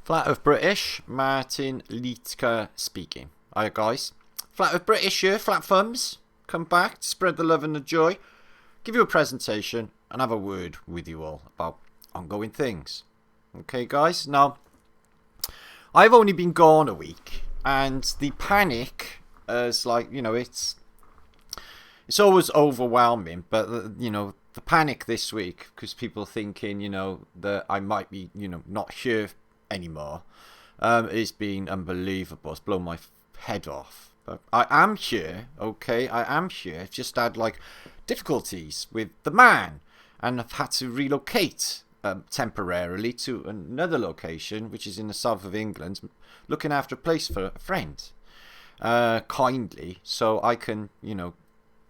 Flat of British, Martin Liedtke speaking. Hi guys. Flat of British here, flat thumbs. Come back, spread the love and the joy. Give you a presentation and have a word with you all about ongoing things. Okay guys, now I've only been gone a week and the panic is like, it's always overwhelming, but the panic this week, because people thinking, that I might be, not here anymore, is being unbelievable. It's blown my head off. But I am here, okay? I am here. I've just had like difficulties with the man, and I've had to relocate temporarily to another location, which is in the south of England, looking after a place for a friend, kindly, so I can,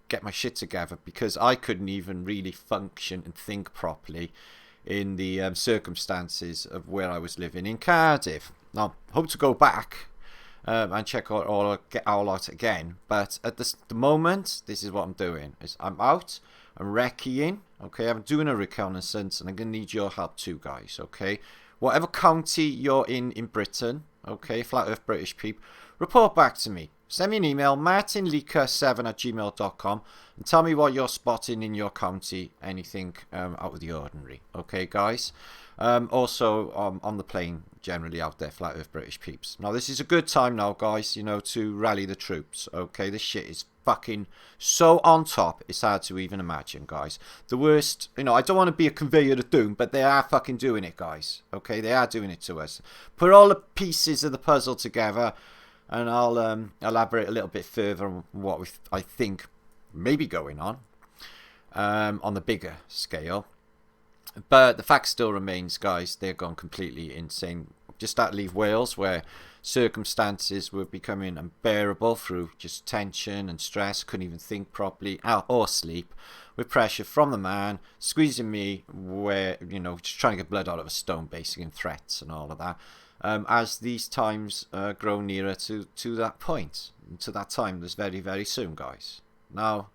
get my shit together, because I couldn't even really function and think properly in the circumstances of where I was living in Cardiff. Now, hope to go back and check out get all out again, but at the moment, this is what I'm doing. I'm out, I'm recceing, okay? I'm doing a reconnaissance, and I'm going to need your help too, guys, okay? Whatever county you're in Britain, okay, Flat Earth British peep, report back to me. Send me an email, martinleaker7@gmail.com, and tell me what you're spotting in your county, anything out of the ordinary. Okay, guys? Also, on the plane, generally out there, Flat Earth British peeps. Now, this is a good time now, guys, to rally the troops. Okay, this shit is fucking so on top, it's hard to even imagine, guys. The worst, I don't want to be a conveyor of doom, but they are fucking doing it, guys. Okay, they are doing it to us. Put all the pieces of the puzzle together, and I'll elaborate a little bit further on what I think may be going on the bigger scale. But the fact still remains, guys, they've gone completely insane. Just had to leave Wales, where circumstances were becoming unbearable through just tension and stress. Couldn't even think properly or sleep, with pressure from the man, squeezing me, where, just trying to get blood out of a stone, basically, and threats and all of that. As these times grow nearer to that point, to that time that's very, very soon, guys. Now,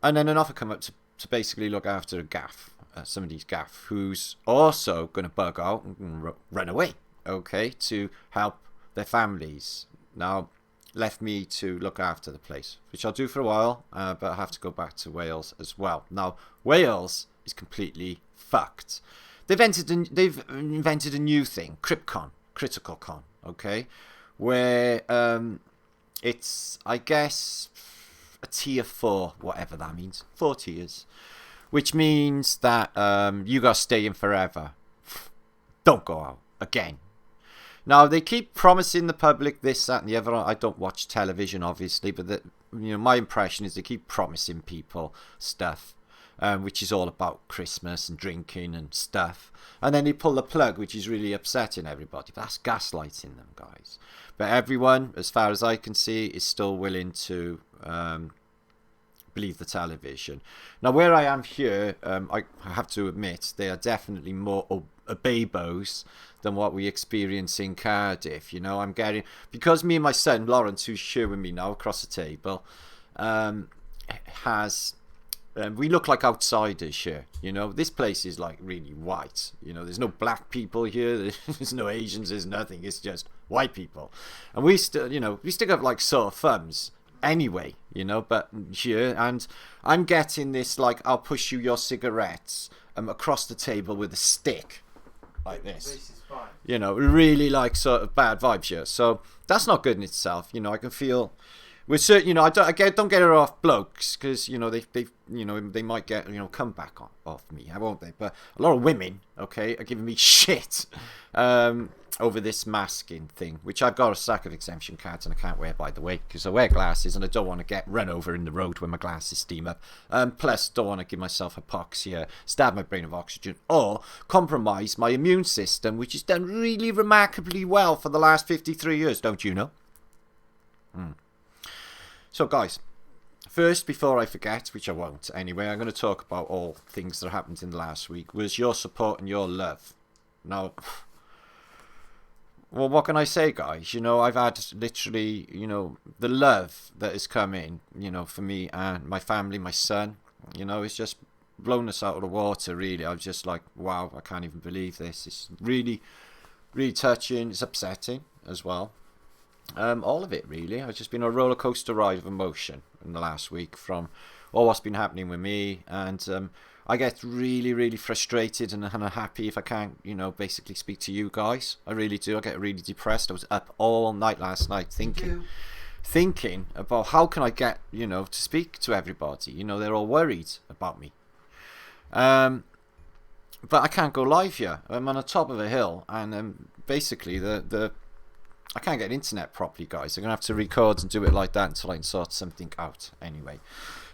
and then an offer come up to basically look after a gaff, somebody's gaff, who's also going to bug out and run away, okay, to help their families. Now, left me to look after the place, which I'll do for a while, but I have to go back to Wales as well. Now, Wales is completely fucked. They've invented a new thing, Critical Con, okay, where it's, I guess, a tier 4, whatever that means, 4 tiers, which means that you gotta stay in forever. Don't go out again. Now, they keep promising the public this, that, and the other. I don't watch television, obviously, but my impression is they keep promising people stuff, which is all about Christmas and drinking and stuff. And then they pull the plug, which is really upsetting everybody. But that's gaslighting them, guys. But everyone, as far as I can see, is still willing to believe the television. Now, where I am here, I have to admit, they are definitely more ababos than what we experience in Cardiff. I'm getting, because me and my son, Lawrence, who's here with me now across the table, we look like outsiders here. This place is like really white. There's no black people here. There's no Asians. There's nothing. It's just white people, and we still have like sore thumbs anyway. But here, and I'm getting this like, I'll push you your cigarettes across the table with a stick, like this. This is fine. Really like sort of bad vibes here. So that's not good in itself. I can feel. We're certain, I don't get it off blokes, because they might get come back off me, won't they? But a lot of women, okay, are giving me shit over this masking thing, which I've got a stack of exemption cards and I can't wear, by the way, because I wear glasses and I don't want to get run over in the road when my glasses steam up. Plus, don't want to give myself hypoxia, stab my brain of oxygen, or compromise my immune system, which has done really remarkably well for the last 53 years, don't you know? So, guys, first, before I forget, which I won't anyway, I'm going to talk about all things that happened in the last week, was your support and your love. Now, well, what can I say, guys? I've had literally, the love that has come in, for me and my family, my son, it's just blown us out of the water, really. I was just like, wow, I can't even believe this. It's really, really touching. It's upsetting as well. All of it, really. I've just been on a roller coaster ride of emotion in the last week from all what's been happening with me, and I get really, really frustrated and unhappy if I can't, basically speak to you guys. I really do. I get really depressed. I was up all night last night thinking about how can I get, to speak to everybody. They're all worried about me. But I can't go live here. I'm on the top of a hill, and basically I can't get internet properly, guys. I'm going to have to record and do it like that until I can sort something out. Anyway,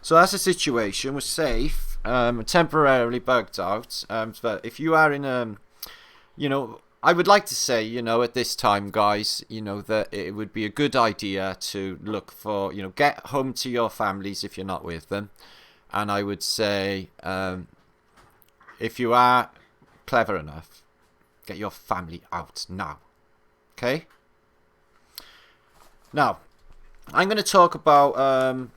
so that's the situation. We're safe. Temporarily bugged out. But if you are in I would like to say, at this time, guys, that it would be a good idea to look for, get home to your families if you're not with them. And I would say, if you are clever enough, get your family out now. Okay? Now, I'm going to talk about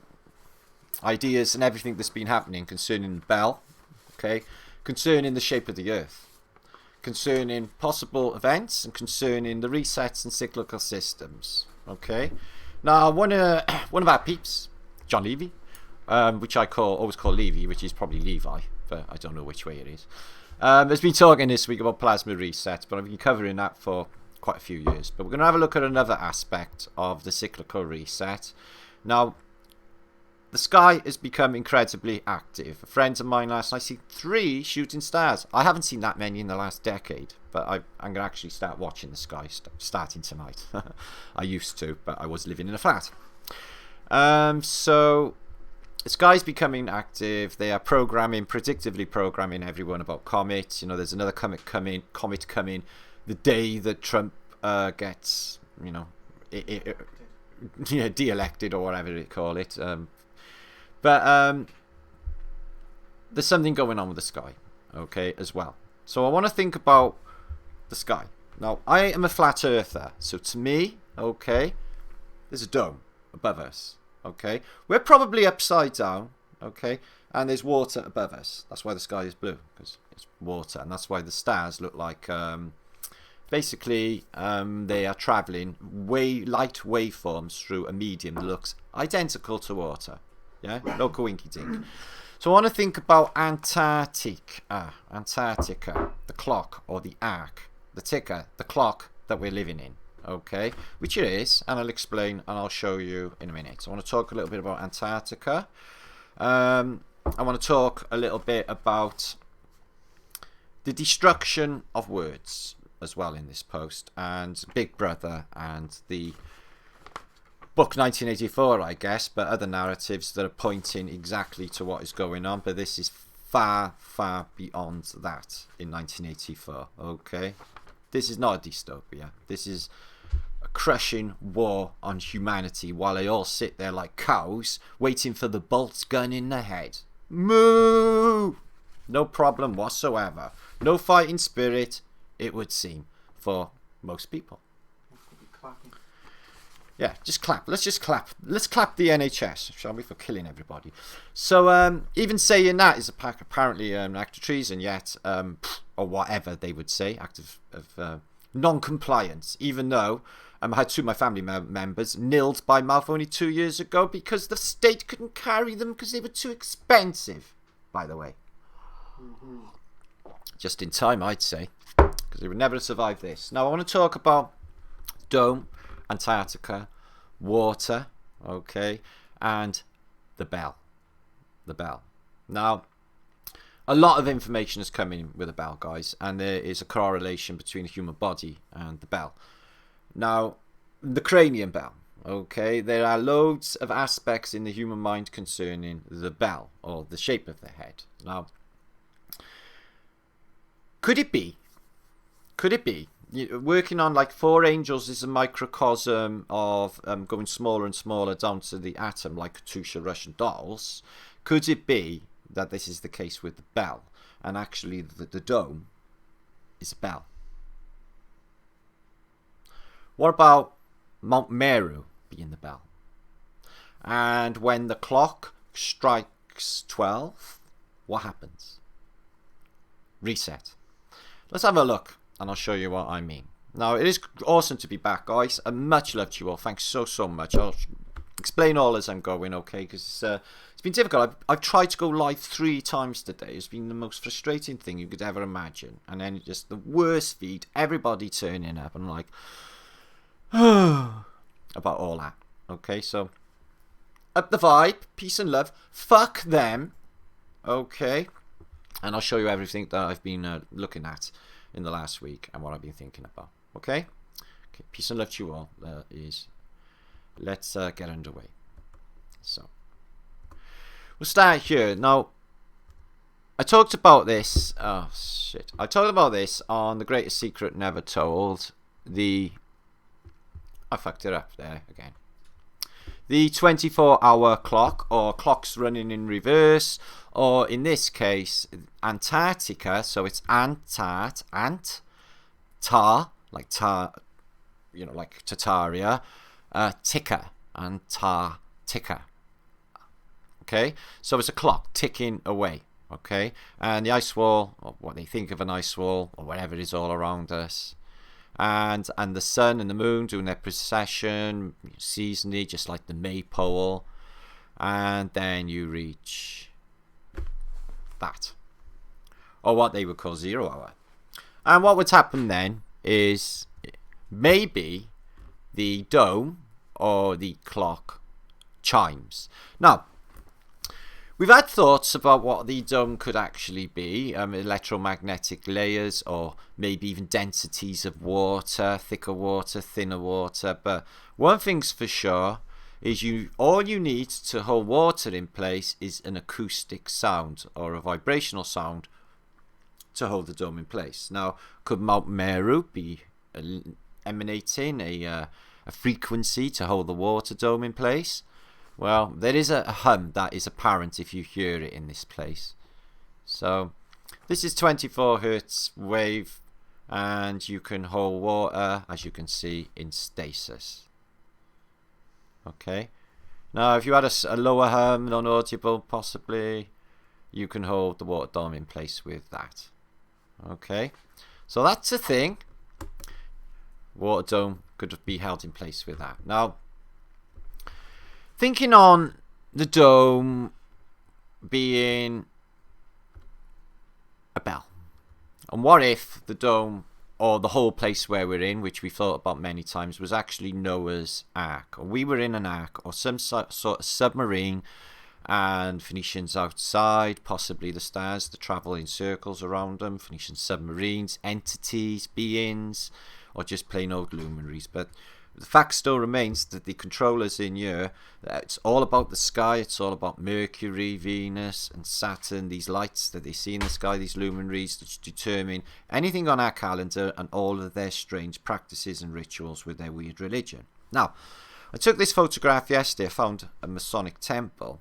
ideas and everything that's been happening concerning the bell, okay? Concerning the shape of the earth, concerning possible events, and concerning the resets and cyclical systems, okay? Now, one of our peeps, John Levy, which I always call Levy, which is probably Levi, but I don't know which way it is, has been talking this week about plasma resets, but I've been covering that for quite a few years. But we're going to have a look at another aspect of the cyclical reset. Now, the sky has become incredibly active. A friend of mine last night see 3 shooting stars. I haven't seen that many in the last decade, but I'm going to actually start watching the sky starting tonight. I used to, but I was living in a flat. So the sky's becoming active. They are predictively programming everyone about comets. There's another comet coming the day that Trump gets, de-elected or whatever they call it. But there's something going on with the sky, okay, as well. So I want to think about the sky. Now, I am a flat earther, so to me, okay, there's a dome above us, okay? We're probably upside down, okay, and there's water above us. That's why the sky is blue, because it's water, and that's why the stars look like... basically, they are travelling light waveforms through a medium that looks identical to water. Yeah, no coinky-dink. So I want to think about Antarctica, the clock or the arc, the ticker, the clock that we're living in. Okay, which it is, and I'll explain and I'll show you in a minute. So I want to talk a little bit about Antarctica. I want to talk a little bit about the destruction of words as well in this post, and Big Brother and the book 1984, I guess, but other narratives that are pointing exactly to what is going on. But this is far, far beyond that in 1984. Okay, this is not a dystopia. This is a crushing war on humanity while they all sit there like cows waiting for the bolts gun in the head. Moo! No problem whatsoever. No fighting spirit, it would seem, for most people. Yeah, just clap. Let's just clap. Let's clap the NHS, shall we, for killing everybody. So even saying that is apparently an act of treason, yet, or whatever they would say, act of non-compliance, even though I had 2 of my family members nilled by mouth only 2 years ago because the state couldn't carry them because they were too expensive, by the way. Mm-hmm. Just in time, I'd say, because they would never survive this. Now, I want to talk about dome, Antarctica, water, okay, and the bell. The bell. Now, a lot of information is coming with the bell, guys, and there is a correlation between the human body and the bell. Now, the cranium bell, okay, there are loads of aspects in the human mind concerning the bell, or the shape of the head. Now, could it be, working on like 4 angels is a microcosm of going smaller and smaller down to the atom like Katusha Russian dolls? Could it be that this is the case with the bell, and actually the dome is a bell? What about Mount Meru being the bell? And when the clock strikes 12, what happens? Reset. Let's have a look, and I'll show you what I mean. Now, it is awesome to be back, guys, and much love to you all. Thanks so much. I'll explain all as I'm going, okay, because it's been difficult. I've tried to go live 3 times today. It's been the most frustrating thing you could ever imagine, and then just the worst feed, everybody turning up, and I'm like, about all that, okay, so up the vibe, peace and love, fuck them, okay, and I'll show you everything that I've been looking at in the last week and what I've been thinking about, okay, peace and love to you all. Let's get underway. So we'll start here. Now, I talked about this, I talked about this on The Greatest Secret Never Told, I fucked it up there again. The 24-hour clock, or clocks running in reverse, or in this case, Antarctica, so it's like Tartaria, Tika, Antarctica. Okay, so it's a clock ticking away. Okay, and the ice wall, or what they think of an ice wall, or whatever it is all around us, and the sun and the moon doing their procession seasonally, just like the maypole, and then you reach that, or what they would call 0 hour. And what would happen then is maybe the dome or the clock chimes. Now, we've had thoughts about what the dome could actually be, electromagnetic layers, or maybe even densities of water, thicker water, thinner water. But one thing's for sure is all you need to hold water in place is an acoustic sound or a vibrational sound to hold the dome in place. Now, could Mount Meru be emanating a frequency to hold the water dome in place? Well, there is a hum that is apparent if you hear it in this place. So this is 24 hertz wave, and you can hold water, as you can see, in stasis. Okay. Now, if you had a lower hum, non-audible, possibly, you can hold the water dome in place with that. Okay. So that's a thing. Water dome could be held in place with that. Now, thinking on the dome being a bell. And what if the dome, or the whole place where we're in, which we've thought about many times, was actually Noah's Ark? Or we were in an ark, or some sort of submarine, and Phoenicians outside, possibly the stars that travel in circles around them, Phoenician submarines, entities, beings, or just plain old luminaries. But the fact still remains that the controllers in here, it's all about the sky, it's all about Mercury, Venus and Saturn, these lights that they see in the sky, these luminaries that determine anything on our calendar and all of their strange practices and rituals with their weird religion. Now, I took this photograph yesterday. I found a Masonic temple,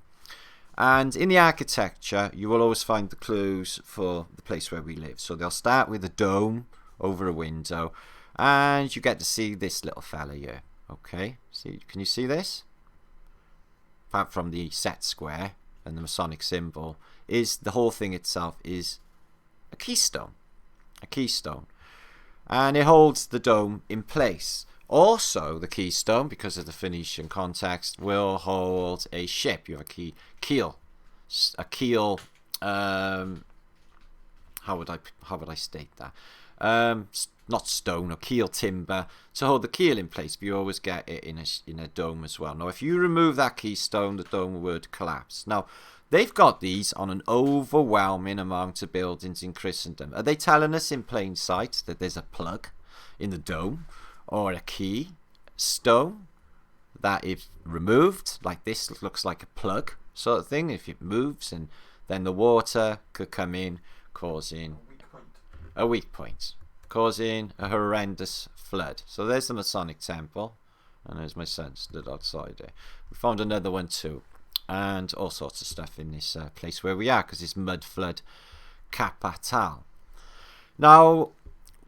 and in the architecture you will always find the clues for the place where we live. So they'll start with a dome over a window, and you get to see this little fella here. Okay, see, can you see this? Apart from the set square and the Masonic symbol, is the whole thing itself is a keystone. A keystone. And it holds the dome in place. Also, the keystone, because of the Phoenician context, will hold a ship. You have a keel. A keel, how would I state that? Not stone, or keel timber to hold the keel in place, but you always get it in a dome as well. Now, if you remove that keystone, the dome would collapse. Now, they've got these on an overwhelming amount of buildings in Christendom. Are they telling us in plain sight that there's a plug in the dome, or a key stone that if removed, like this, looks like a plug sort of thing? If it moves, and then the water could come in, causing a weak point, causing a horrendous flood. So there's the Masonic temple, and there's my son stood outside there. We found another one too, and all sorts of stuff in this place where we are, because it's mud flood capital. Now,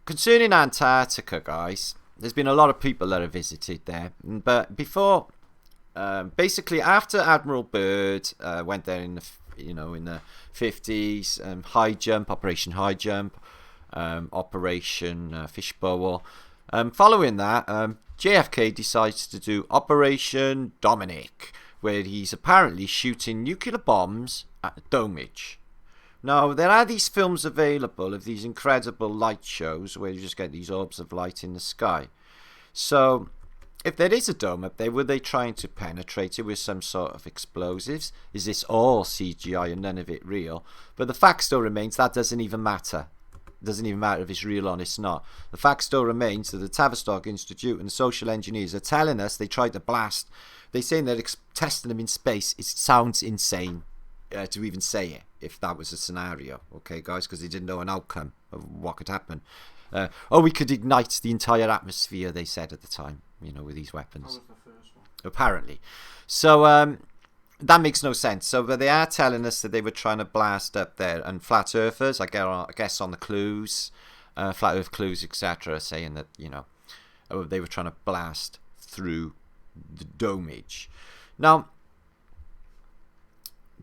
concerning Antarctica, guys, there's been a lot of people that have visited there, but before, basically after Admiral Byrd went there in you know, in the 50s, high jump, Operation High Jump, Operation Fishbowl. Following that, JFK decides to do Operation Dominic, where he's apparently shooting nuclear bombs at Domage. Now, there are these films available of these incredible light shows where you just get these orbs of light in the sky. So, if there is a dome up there, were they trying to penetrate it with some sort of explosives? Is this all CGI and none of it real? But the fact still remains that doesn't even matter. It doesn't even matter if it's real or it's not. The fact still remains that the Tavistock Institute and the social engineers are telling us they tried to blast. They're saying they're testing them in space. It sounds insane to even say it, if that was a scenario. Okay, guys, because they didn't know an outcome of what could happen. We could ignite the entire atmosphere, they said at the time, you know, with these weapons. That was the first one. Apparently. So, that makes no sense. So, but they are telling us that they were trying to blast up there. And flat earthers, I guess on the clues, flat earth clues, etc., saying that, you know, they were trying to blast through the domage. Now,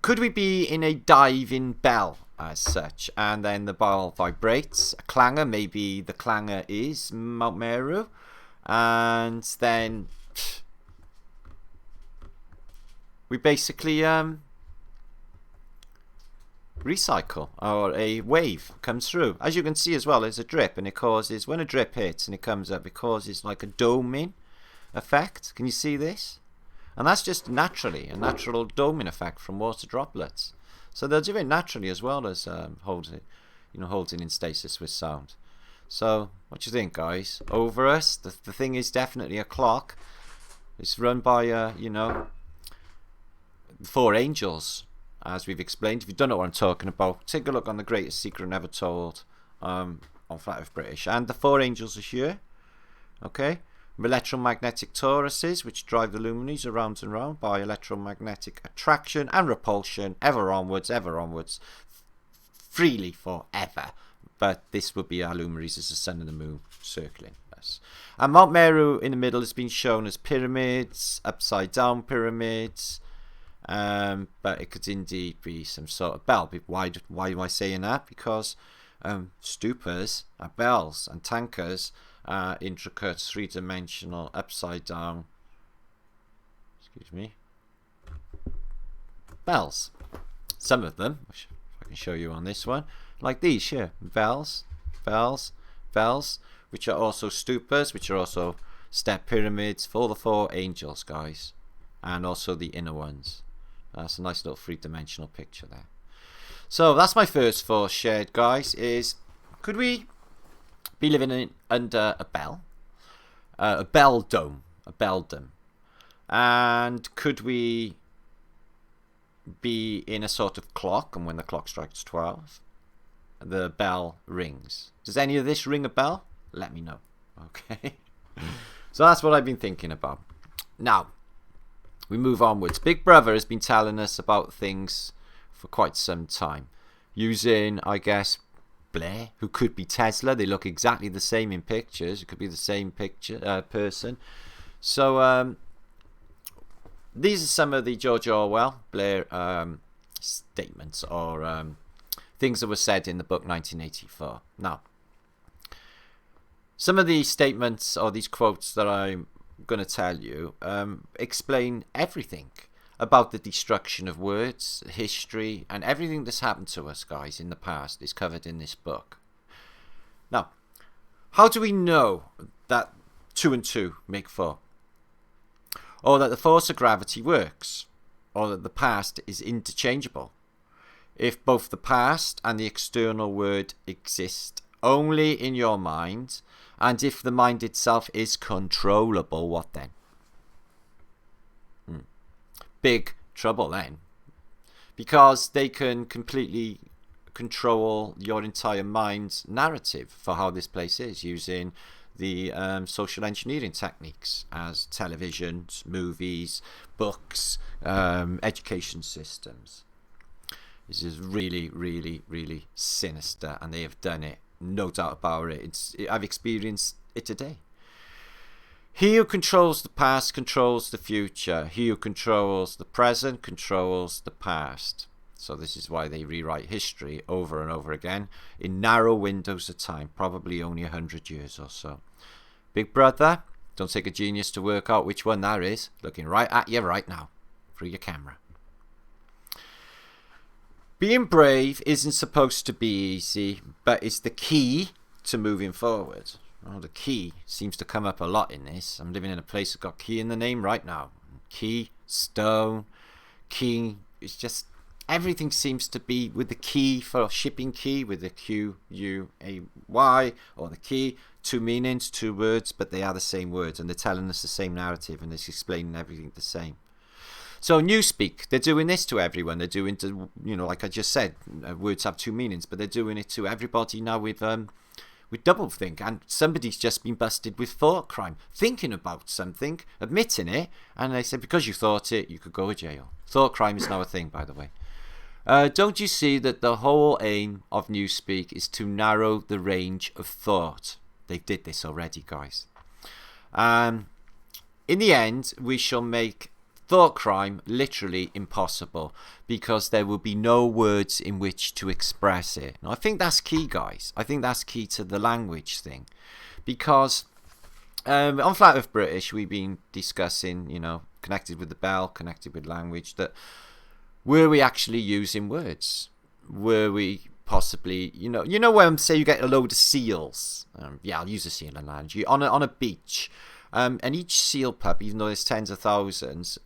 could we be in a diving bell as such, and then the bell vibrates, a clanger, maybe the clanger is Mount Meru, and then we basically recycle, or a wave comes through. As you can see as well, there's a drip, and it causes, when a drip hits and it comes up, it causes like a doming effect. Can you see this? And that's just naturally a natural doming effect from water droplets. So they'll do it naturally as well as holding in stasis with sound. So what do you think, guys? Over us, the thing is definitely a clock. It's run by you know, the four angels, as we've explained. If you don't know what I'm talking about, take a look on The Greatest Secret Never Told on Flat Earth British. And the four angels are here. Okay. Electromagnetic toruses, which drive the luminaries around and round by electromagnetic attraction and repulsion, ever onwards, freely forever. But this would be our luminaries as the sun and the moon circling us. And Mount Meru in the middle has been shown as pyramids, upside down pyramids, but it could indeed be some sort of bell. Why am I saying that? Because stupas are bells and tankers are intricate, three-dimensional, upside down, bells. Some of them, which I can show you on this one, like these here, bells, which are also stupas, which are also step pyramids for the four angels, guys, and also the inner ones. That's a nice little three-dimensional picture there. So that's my first thought shared, guys, is could we be living under a bell dome, and could we be in a sort of clock, and when the clock strikes 12 the bell rings? Does any of this ring a bell? Let me know. Okay. So that's what I've been thinking about. Now we move onwards. Big Brother has been telling us about things for quite some time, using, I guess, Blair, who could be Tesla. They look exactly the same in pictures. It could be the same person. So these are some of the George Orwell, Blair statements, or things that were said in the book 1984. Now, some of these statements or these quotes that I'm going to tell you explain everything about the destruction of words, history, and everything that's happened to us, guys, in the past is covered in this book. Now, how do we know that 2 and 2 make 4? Or that the force of gravity works? Or that the past is interchangeable? If both the past and the external word exist only in your mind, and if the mind itself is controllable, what then? Big trouble then, because they can completely control your entire mind's narrative for how this place is, using the social engineering techniques as televisions, movies, books, education systems. This is really, really, really sinister, and they have done it, no doubt about it. I've experienced it today. He who controls the past controls the future. He who controls the present controls the past. So this is why they rewrite history over and over again in narrow windows of time, probably only 100 years or so. Big Brother, don't take a genius to work out which one that is, looking right at you right now through your camera. Being brave isn't supposed to be easy, but it's the key to moving forward. Well, the key seems to come up a lot in this. I'm living in a place that's got key in the name right now. Key, stone, key. It's just everything seems to be with the key for shipping key with the Q-U-A-Y, or the key. Two meanings, two words, but they are the same words, and they're telling us the same narrative, and it's explaining everything the same. So Newspeak, they're doing this to everyone. They're doing to, like I just said, words have two meanings, but they're doing it to everybody now with doublethink. And somebody's just been busted with thought crime, thinking about something, admitting it, and they said because you thought it, you could go to jail. Thought crime is now a thing, by the way. Don't you see that the whole aim of Newspeak is to narrow the range of thought? They did this already, guys. In the end, we shall make thought crime literally impossible because there will be no words in which to express it. Now, I think that's key, guys. I think that's key to the language thing, because on Flat Earth British, we've been discussing, connected with the bell, connected with language, that were we actually using words? Were we possibly, when say you get a load of seals, I'll use a seal analogy, on a beach, and each seal pup, even though there's tens of thousands,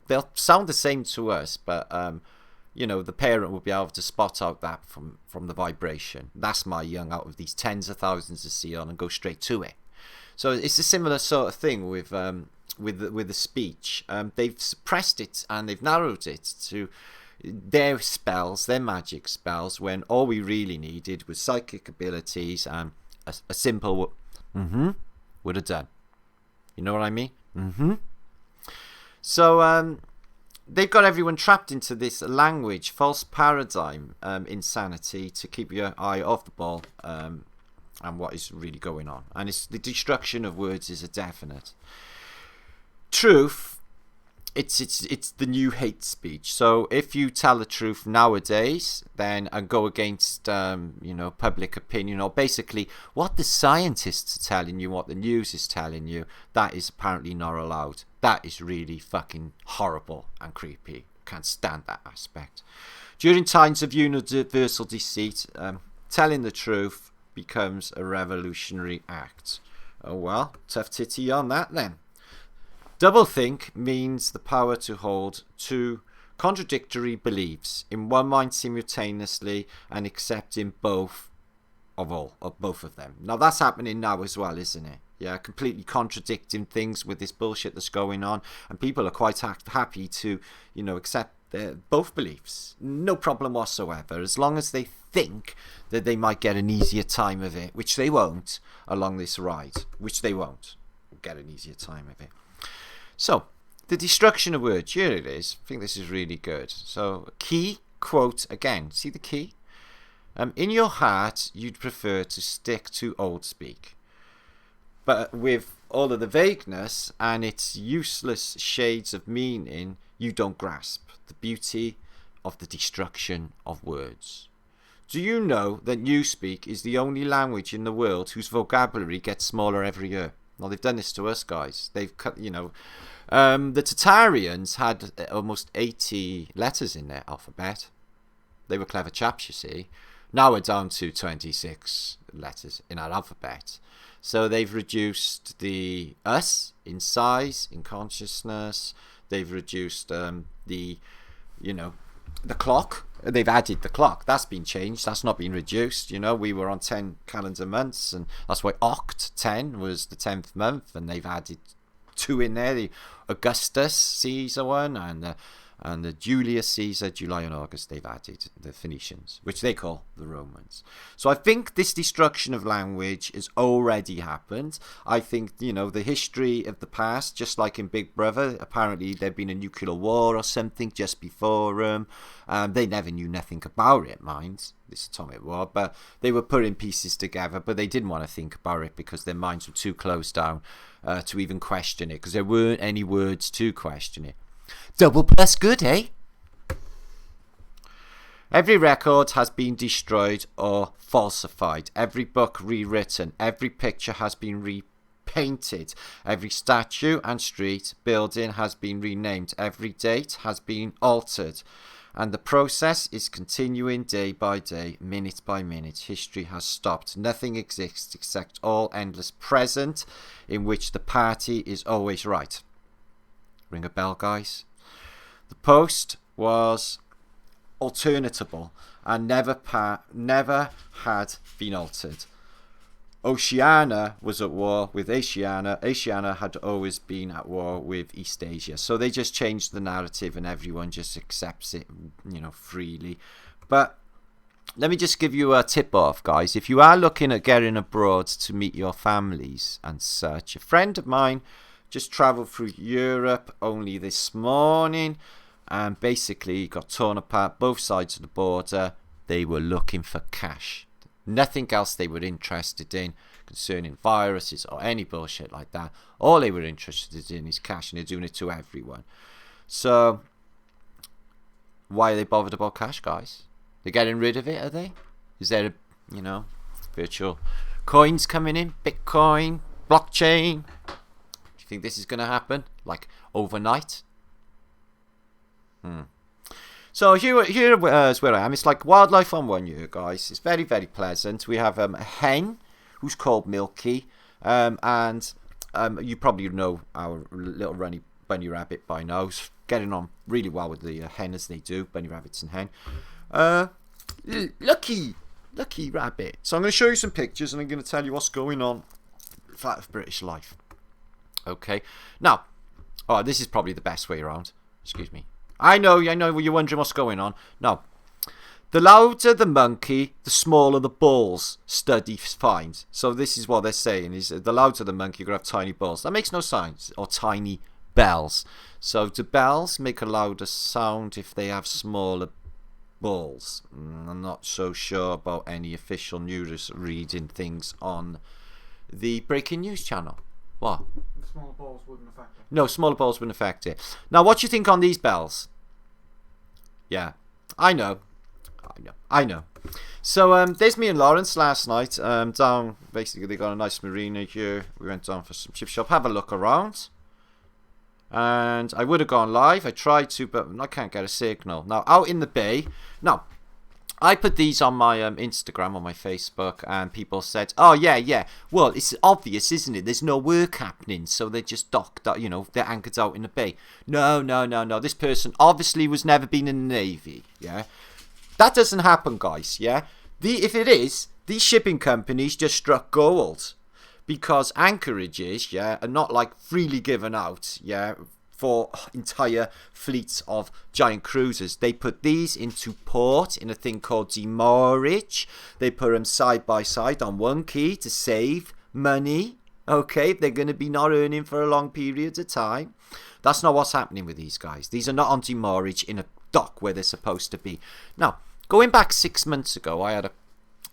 they'll sound the same to us, but the parent will be able to spot out that from the vibration. That's my young out of these tens of thousands of seal and go straight to it. So it's a similar sort of thing with the speech. They've suppressed it and they've narrowed it to their spells, their magic spells, when all we really needed was psychic abilities and a simple would have done. You know what I mean? So they've got everyone trapped into this language, false paradigm, insanity to keep your eye off the ball and what is really going on. And it's the destruction of words is a definite. Truth, it's the new hate speech. So if you tell the truth nowadays, then and go against public opinion, or basically what the scientists are telling you, what the news is telling you, that is apparently not allowed. That is really fucking horrible and creepy. Can't stand that aspect. During times of universal deceit, telling the truth becomes a revolutionary act. Oh well, tough titty on that then. Doublethink means the power to hold two contradictory beliefs in one mind simultaneously and accepting both of them. Now that's happening now as well, isn't it? Yeah, completely contradicting things with this bullshit that's going on, and people are quite happy to, accept both beliefs. No problem whatsoever, as long as they think that they might get an easier time of it, which they won't along this ride, which they won't get an easier time of it. So, the destruction of words, here it is. I think this is really good. So, key, quote, again, see the key? In your heart, you'd prefer to stick to old speak. But with all of the vagueness and its useless shades of meaning, you don't grasp the beauty of the destruction of words. Do you know that Newspeak is the only language in the world whose vocabulary gets smaller every year? Well, they've done this to us, guys. They've cut, the Tartarians had almost 80 letters in their alphabet. They were clever chaps, you see. Now we're down to 26 letters in our alphabet. So they've reduced the us in size, in consciousness. They've reduced the clock. They've added the clock. That's been changed. That's not been reduced. We were on 10 calendar months, and that's why Oct 10 was the 10th month, and they've added 2 in there, the Augustus Caesar one and the Julius Caesar, July and August. They've added the Phoenicians, which they call the Romans. So I think this destruction of language has already happened. I think, the history of the past, just like in Big Brother, apparently there'd been a nuclear war or something just before they never knew nothing about it, mind, this atomic war, but they were putting pieces together, but they didn't want to think about it because their minds were too closed down to even question it, because there weren't any words to question it. Double plus good, eh? Every record has been destroyed or falsified. Every book rewritten. Every picture has been repainted. Every statue and street building has been renamed. Every date has been altered. And the process is continuing day by day, minute by minute. History has stopped. Nothing exists except all endless present in which the party is always right. Ring a bell, guys? The post was alternatable and never had been altered. Oceania was at war with Asiana. Asiana had always been at war with East Asia. So they just changed the narrative and everyone just accepts it, freely. But let me just give you a tip off, guys. If you are looking at getting abroad to meet your families and such, a friend of mine just travelled through Europe only this morning and basically got torn apart both sides of the border. They were looking for cash. Nothing else they were interested in concerning viruses or any bullshit like that. All they were interested in is cash, and they're doing it to everyone. So why are they bothered about cash, guys? They're getting rid of it, are they? Is there a, virtual coins coming in? Bitcoin? Blockchain? Do you think this is going to happen? Like overnight? So here is where I am. It's like wildlife on one year, guys. It's very, very pleasant. We have a hen who's called Milky. And you probably know our little runny bunny rabbit by now. It's getting on really well with the hen as they do. Bunny rabbits and hen. Lucky rabbit. So I'm going to show you some pictures and I'm going to tell you what's going on with that of British life. Okay. Now, this is probably the best way around. Excuse me. I know you're wondering what's going on. No. The louder the monkey, the smaller the balls, study finds. So this is what they're saying, is the louder the monkey, you're going to have tiny balls. That makes no sense. Or tiny bells. So do bells make a louder sound if they have smaller balls? I'm not so sure about any official news reading things on the breaking news channel. What? Smaller balls wouldn't affect it. No, smaller balls wouldn't affect it. Now, what do you think on these bells? Yeah, I know. So, there's me and Lawrence last night. Down, basically, they got a nice marina here. We went down for some chip shop, have a look around. And I would have gone live. I tried to, but I can't get a signal. Now, out in the bay. Now, I put these on my Instagram, on my Facebook, and people said, oh, yeah. Well, it's obvious, isn't it? There's no work happening, so they're just docked, they're anchored out in the bay. No. This person obviously was never been in the Navy, yeah? That doesn't happen, guys, yeah? If it is, these shipping companies just struck gold. Because anchorages, yeah, are not like freely given out, yeah, for entire fleets of giant cruisers. They put these into port in a thing called demurrage. They put them side by side on one quay to save money. Okay, they're going to be not earning for a long period of time. That's not what's happening with these guys. These are not on demurrage in a dock where they're supposed to be. Now, going back 6 months ago, I had a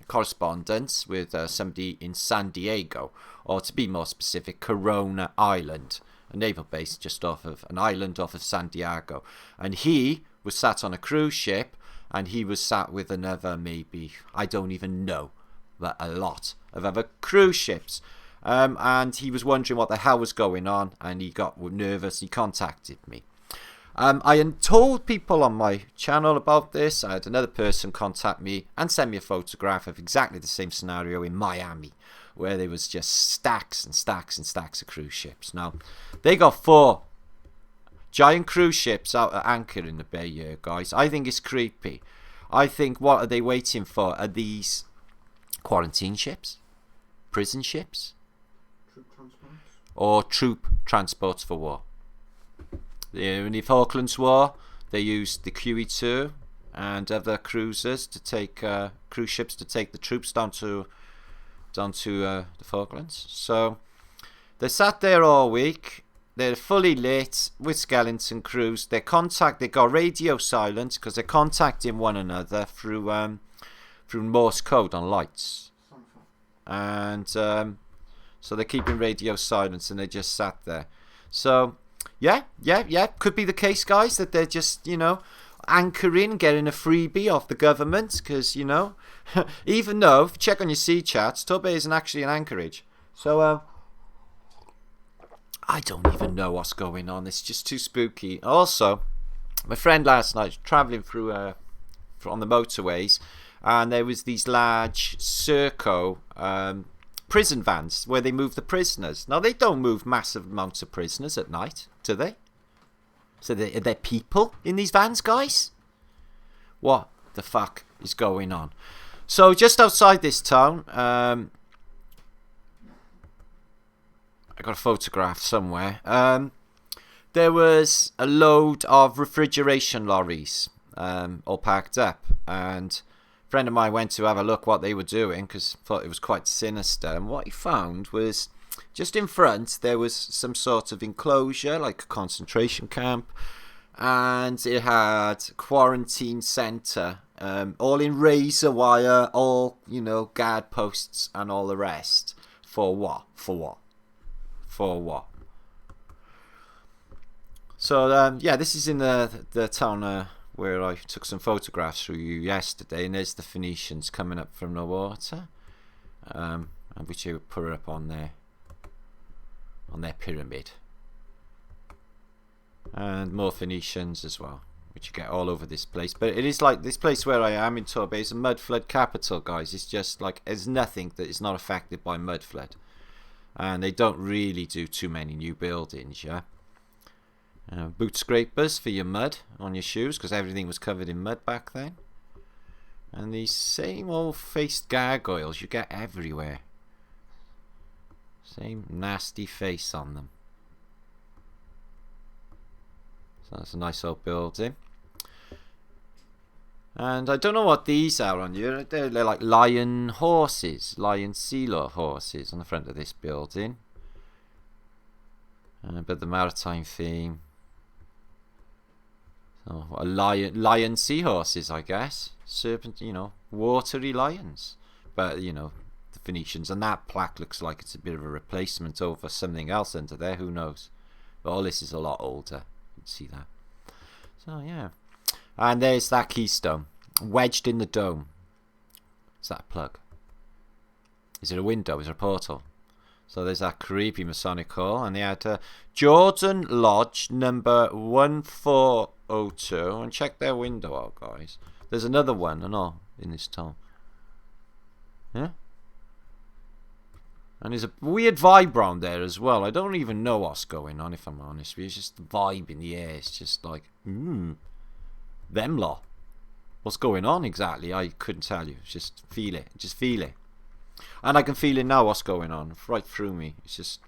correspondence with somebody in San Diego, or to be more specific, Corona Island, a naval base just off of an island off of San Diego. And he was sat on a cruise ship, and he was sat with another, maybe, I don't even know, but a lot of other cruise ships. And he was wondering what the hell was going on, and he got nervous. He contacted me. I had told people on my channel about this. I had another person contact me and send me a photograph of exactly the same scenario in Miami, where there was just stacks and stacks and stacks of cruise ships. Now, they got 4 giant cruise ships out at anchor in the bay here, guys. I think it's creepy. I think, what are they waiting for? Are these quarantine ships? Prison ships? Troop transports? Or troop transports for war? In the Falklands War, they used the Quay and other cruisers to take cruise ships to take the troops down to the Falklands. So they sat there all week. They're fully lit with skeleton crews. They got radio silence because they're contacting one another through Morse code on lights. And so they're keeping radio silence, and they just sat there. So yeah, could be the case, guys, that they're just, anchoring, getting a freebie off the government, because, you know, even though, if you check on your sea chats, Torbay isn't actually an anchorage. So, I don't even know what's going on. It's just too spooky. Also, my friend last night was travelling through on the motorways, and there was these large Serco prison vans where they move the prisoners. Now, they don't move massive amounts of prisoners at night, do they? So are there people in these vans, guys? What the fuck is going on? So just outside this town, I got a photograph somewhere. There was a load of refrigeration lorries all packed up, and a friend of mine went to have a look what they were doing because thought it was quite sinister. And what he found was just in front there was some sort of enclosure, like a concentration camp, and it had quarantine centre, all in razor wire, all, you know, guard posts and all the rest. For what? So yeah, this is in the town where I took some photographs for you yesterday, and there's the Phoenicians coming up from the water, which you put up on their pyramid, and more Phoenicians as well, which you get all over this place. But it is like this place where I am in Torbay is a mud flood capital, guys. It's just like there's nothing that is not affected by mud flood, and they don't really do too many new buildings, yeah. Boot scrapers for your mud on your shoes, because everything was covered in mud back then. And these same old faced gargoyles you get everywhere. Same nasty face on them. So that's a nice old building. And I don't know what these are on you. They're like lion horses, lion sealer horses on the front of this building. But the maritime theme. Oh, a lion seahorses, I guess. Serpent, you know, watery lions. But, you know, the Phoenicians. And that plaque looks like it's a bit of a replacement over something else under there. Who knows? But all this is a lot older. You can see that. So, yeah. And there's that keystone. Wedged in the dome. Is that a plug? Is it a window? Is it a portal? So there's that creepy Masonic hall. And they had Jordan Lodge number 1402. And check their window out, guys. There's another one and all in this town. Yeah? And there's a weird vibe around there as well. I don't even know what's going on, if I'm honest with you. It's just the vibe in the air. It's just like, them lot. What's going on exactly? I couldn't tell you. Just feel it. Just feel it. And I can feel it now, what's going on. Right through me. It's just...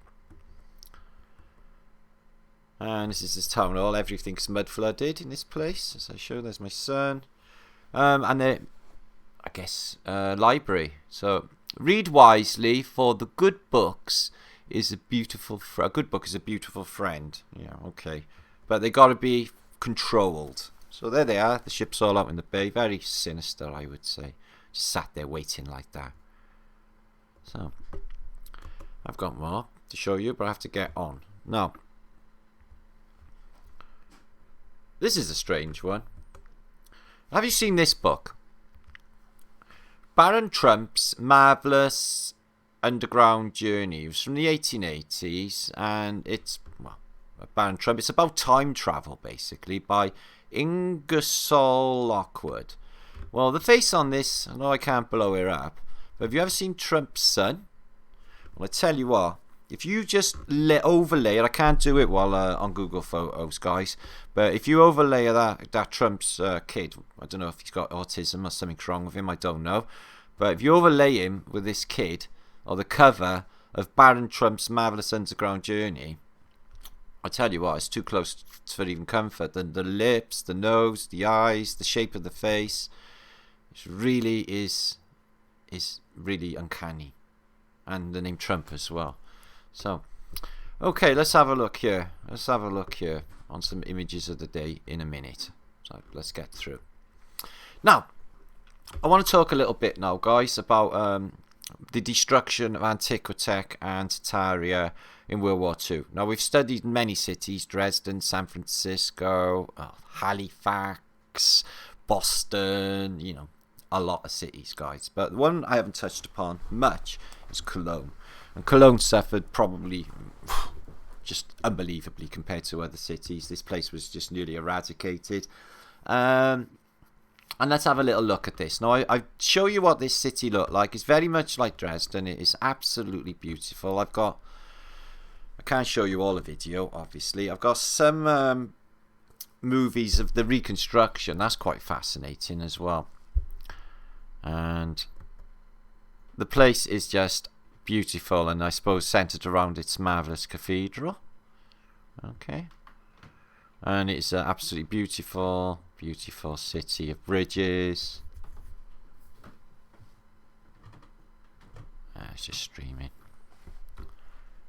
And this is this town hall. Everything's mud flooded in this place. As I show, there's my son. And the, I guess, library. So, read wisely, for the good books is a beautiful... a good book is a beautiful friend. Yeah, okay. But they got to be controlled. So there they are. The ship's all out in the bay. Very sinister, I would say. Just sat there waiting like that. So, I've got more to show you, but I have to get on. Now, this is a strange one. Have you seen this book? Baron Trump's Marvellous Underground Journey. It was from the 1880s, and it's, well, Baron Trump. It's about time travel, basically, by Ingersoll Lockwood. Well, the face on this, I know I can't blow it up, but have you ever seen Trump's son? Well, I tell you what, if you just overlay it, I can't do it while on Google Photos, guys, but if you overlay that Trump's kid, I don't know if he's got autism or something's wrong with him, I don't know, but if you overlay him with this kid, or the cover of Baron Trump's Marvellous Underground Journey, I tell you what, it's too close for even comfort. The lips, the nose, the eyes, the shape of the face, it really is really uncanny. And the name Trump as well. So, okay, let's have a look here. Let's have a look here on some images of the day in a minute. So, let's get through. Now, I want to talk a little bit now, guys, about the destruction of Antiquitech and Tartaria in World War II. Now, we've studied many cities: Dresden, San Francisco, Halifax, Essex, Boston, you know, a lot of cities, guys. But the one I haven't touched upon much is Cologne. And Cologne suffered probably just unbelievably compared to other cities. This place was just nearly eradicated. And let's have a little look at this. Now, I show you what this city looked like. It's very much like Dresden. It is absolutely beautiful. I can't show you all the video, obviously. I've got some movies of the reconstruction. That's quite fascinating as well. And the place is just beautiful, and I suppose centered around its marvelous cathedral. Okay. And it's an absolutely beautiful, beautiful city of bridges. It's just streaming.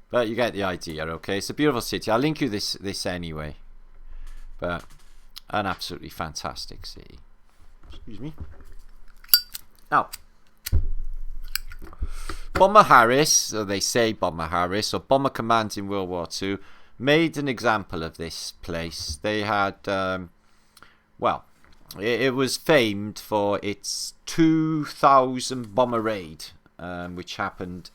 But you get the idea, okay? It's a beautiful city. I'll link you this anyway. But an absolutely fantastic city. Excuse me. Now, Bomber Harris, or they say Bomber Harris, or Bomber Command in World War II, made an example of this place. They had, well, it was famed for its 2000 bomber raid, which happened,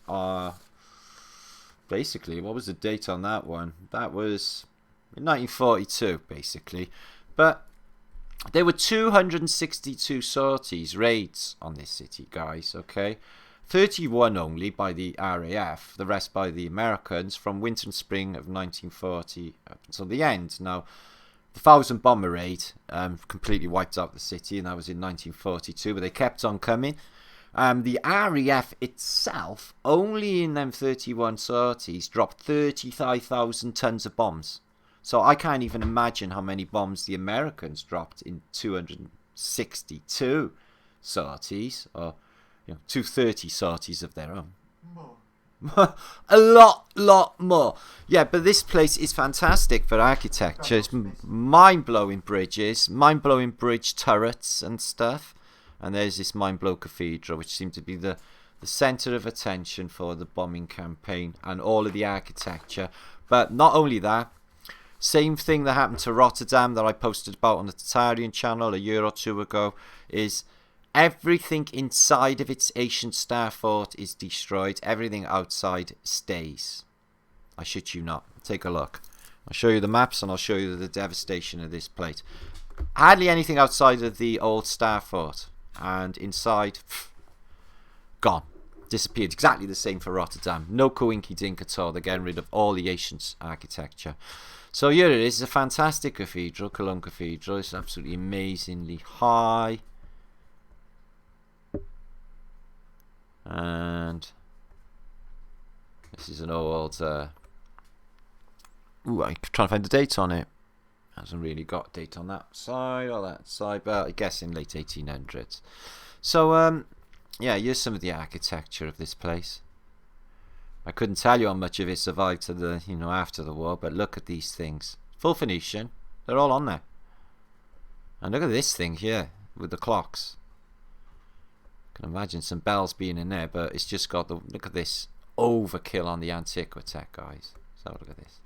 basically, what was the date on that one? That was 1942, basically. But there were 262 sorties, raids on this city, guys, okay? 31 only by the RAF, the rest by the Americans from winter and spring of 1940 up until the end. Now, the 1000 bomber raid completely wiped out the city, and that was in 1942, but they kept on coming. The RAF itself, only in them 31 sorties, dropped 35,000 tons of bombs. So I can't even imagine how many bombs the Americans dropped in 262 sorties, or 230 sorties of their own. More. A lot more. Yeah, but this place is fantastic for architecture. It's mind-blowing bridges, mind-blowing bridge turrets and stuff. And there's this mind-blow cathedral, which seemed to be the centre of attention for the bombing campaign and all of the architecture. But not only that, same thing that happened to Rotterdam that I posted about on the Tartarian channel a year or two ago, is everything inside of its ancient star fort is destroyed. Everything outside stays. I shit you not. Take a look. I'll show you the maps and I'll show you the devastation of this place. Hardly anything outside of the old star fort. And inside, gone. Disappeared. Exactly the same for Rotterdam. No coinky dink at all. They're getting rid of all the ancient architecture. So here it is. It's a fantastic cathedral. Cologne Cathedral. It's absolutely amazingly high. And this is an old I'm trying to find the date on it. Hasn't really got a date on that side or that side, but I guess in late 1800s. So yeah, here's some of the architecture of this place. I couldn't tell you how much of it survived to the after the war, but look at these things. Full Phoenician. They're all on there. And look at this thing here with the clocks. Can imagine some bells being in there, but it's just got the look at this overkill on the antiquity, guys. So look at this.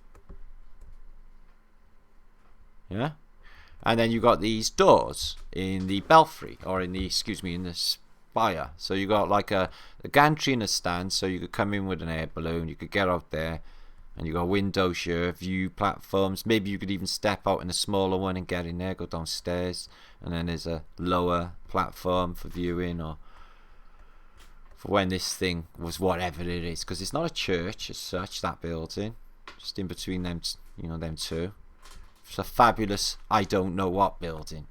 Yeah, and then you got these doors in the belfry, or in the in the spire. So you got like a gantry and a stand, so you could come in with an air balloon. You could get out there, and you got windows here, view platforms. Maybe you could even step out in a smaller one and get in there, go downstairs, and then there's a lower platform for viewing, or for when this thing was whatever it is, because it's not a church as such. That building, just in between them, them two. It's a fabulous I don't know what building.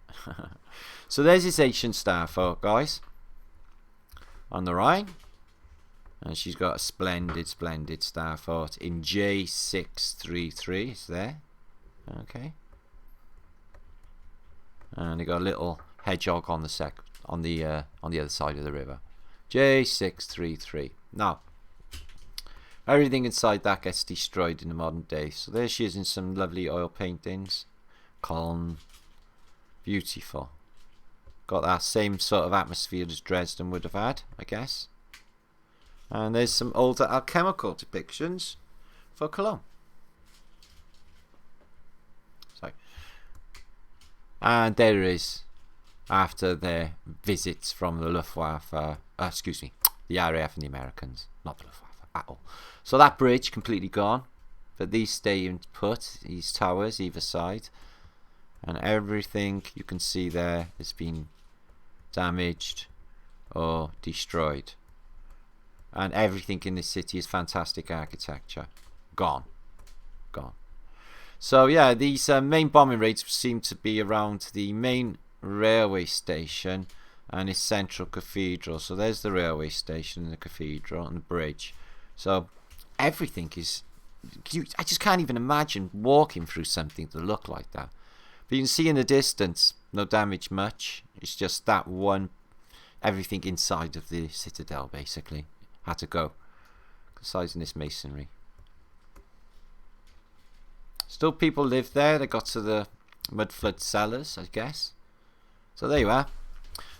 So there's this ancient star fort, guys, on the right, and she's got a splendid star fort in J633. It's there, okay, and they got a little hedgehog on the other side of the river. J633. Now, everything inside that gets destroyed in the modern day. So there she is in some lovely oil paintings. Calm. Beautiful. Got that same sort of atmosphere as Dresden would have had, I guess. And there's some older alchemical depictions for Cologne. Sorry. And there is after their visits from the Luftwaffe, the RAF and the Americans, not the Luftwaffe at all. So that bridge completely gone, but these stay in put, these towers either side, and everything you can see there has been damaged or destroyed. And everything in this city is fantastic architecture. Gone. So yeah, these main bombing raids seem to be around the main railway station and its central cathedral. So there's the railway station and the cathedral and the bridge. So everything is... I just can't even imagine walking through something that looked like that. But you can see in the distance, no damage much. It's just that one... Everything inside of the citadel basically had to go. Besides in this masonry. Still people live there. They got to the mud flood cellars, I guess. So there you are.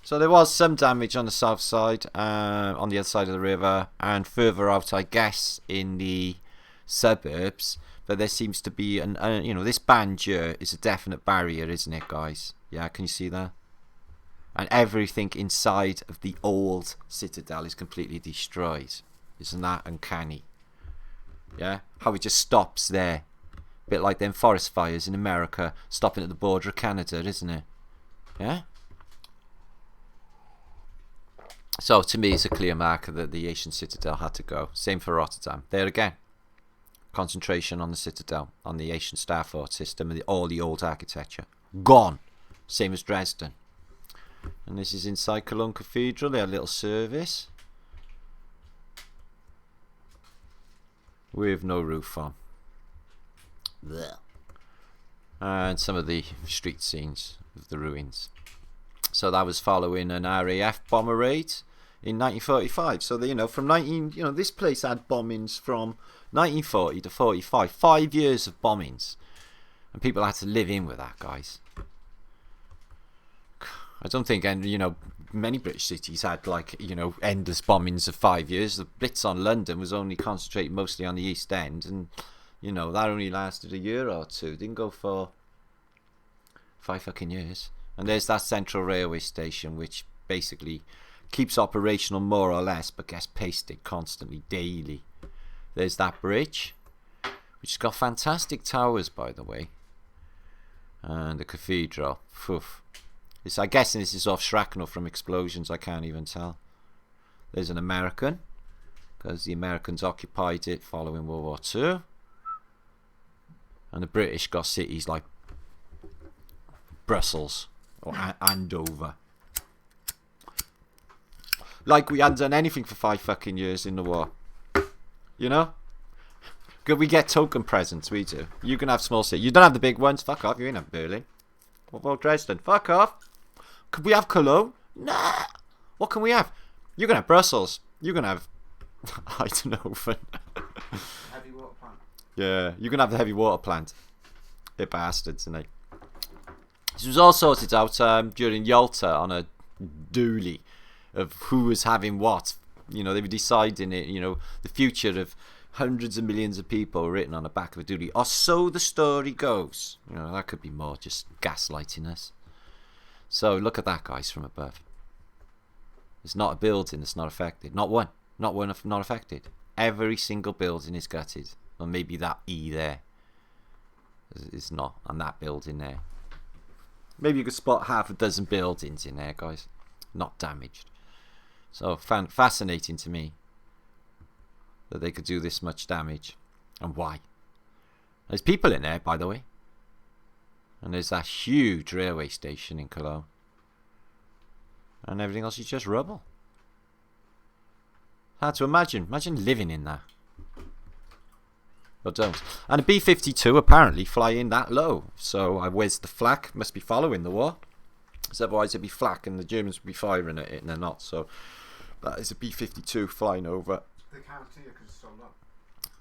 So there was some damage on the south side, on the other side of the river, and further out, I guess, in the suburbs. But there seems to be this band here is a definite barrier, isn't it, guys? Yeah, can you see that? And everything inside of the old citadel is completely destroyed. Isn't that uncanny? Yeah, how it just stops there. A bit like them forest fires in America stopping at the border of Canada, isn't it? Yeah? So to me it's a clear marker that the ancient citadel had to go. Same for Rotterdam. There again. Concentration on the citadel, on the ancient star fort system and all the old architecture. Gone. Same as Dresden. And this is inside Cologne Cathedral. They had a little service. With no roof on. Blech. And some of the street scenes of the ruins. So that was following an RAF bomber raid in 1945. So from this place had bombings from 1940 to 45. 5 years of bombings, and people had to live in with that, guys. I don't think many British cities had endless bombings of 5 years. The Blitz on London was only concentrated mostly on the East End, and that only lasted a year or two. Didn't go for 5 fucking years. And there's that central railway station, which basically keeps operational more or less, but gets pasted constantly, daily. There's that bridge, which has got fantastic towers, by the way. And the cathedral. Poof. I'm guessing this is off shrapnel from explosions. I can't even tell. There's an American, because the Americans occupied it following World War II. And the British got cities like Brussels or Andover. Like we hadn't done anything for 5 fucking years in the war. Good, we get token presents, we do. You can have small cities. You don't have the big ones. Fuck off, you ain't have Berlin. What about Dresden? Fuck off. Could we have Cologne? Nah. What can we have? You can have Brussels. You can have I don't know. Heavy water plant. Yeah, you can have the heavy water plant. They're bastards, aren't they? This was all sorted out during Yalta on a dually of who was having what. They were deciding it. The future of hundreds of millions of people written on the back of a dually. Or so the story goes. That could be more just gaslighting us. So look at that, guys, from above. It's not a building that's not affected. Not one not affected. Every single building is gutted. Or maybe that E there is not. And that building there. Maybe you could spot half a dozen buildings in there, guys. Not damaged. So fascinating to me that they could do this much damage. And why? There's people in there, by the way. And there's that huge railway station in Cologne. And everything else is just rubble. Hard to imagine. Imagine living in that. But don't. And a B-52 apparently flying that low. So where's the flak? Must be following the war. Because otherwise it'd be flak and the Germans would be firing at it and they're not. So that is a B-52 flying over. They can't see it because it's so low.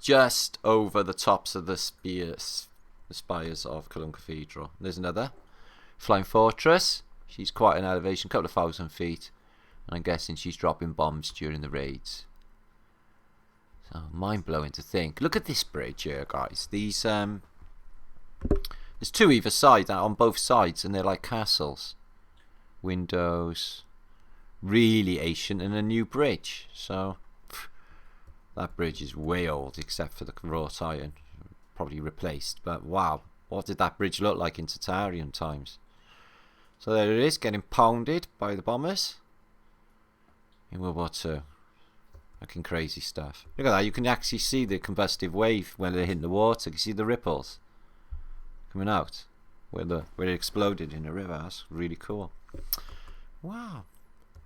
Just over the tops of the spires of Cologne Cathedral. There's another flying fortress. She's quite an elevation, couple of 1,000 feet. And I'm guessing she's dropping bombs during the raids. So mind-blowing to think. Look at this bridge here, guys. These there's two either side on both sides, and they're like castles. windows, really ancient, and a new bridge. So that bridge is way old, except for the wrought iron, probably replaced. But wow, what did that bridge look like in Tartarian times? So there it is, getting pounded by the bombers in World War II. Looking crazy stuff. Look at that, you can actually see the combustive wave when they hit the water. You can see the ripples coming out where it exploded in the river. That's really cool. Wow.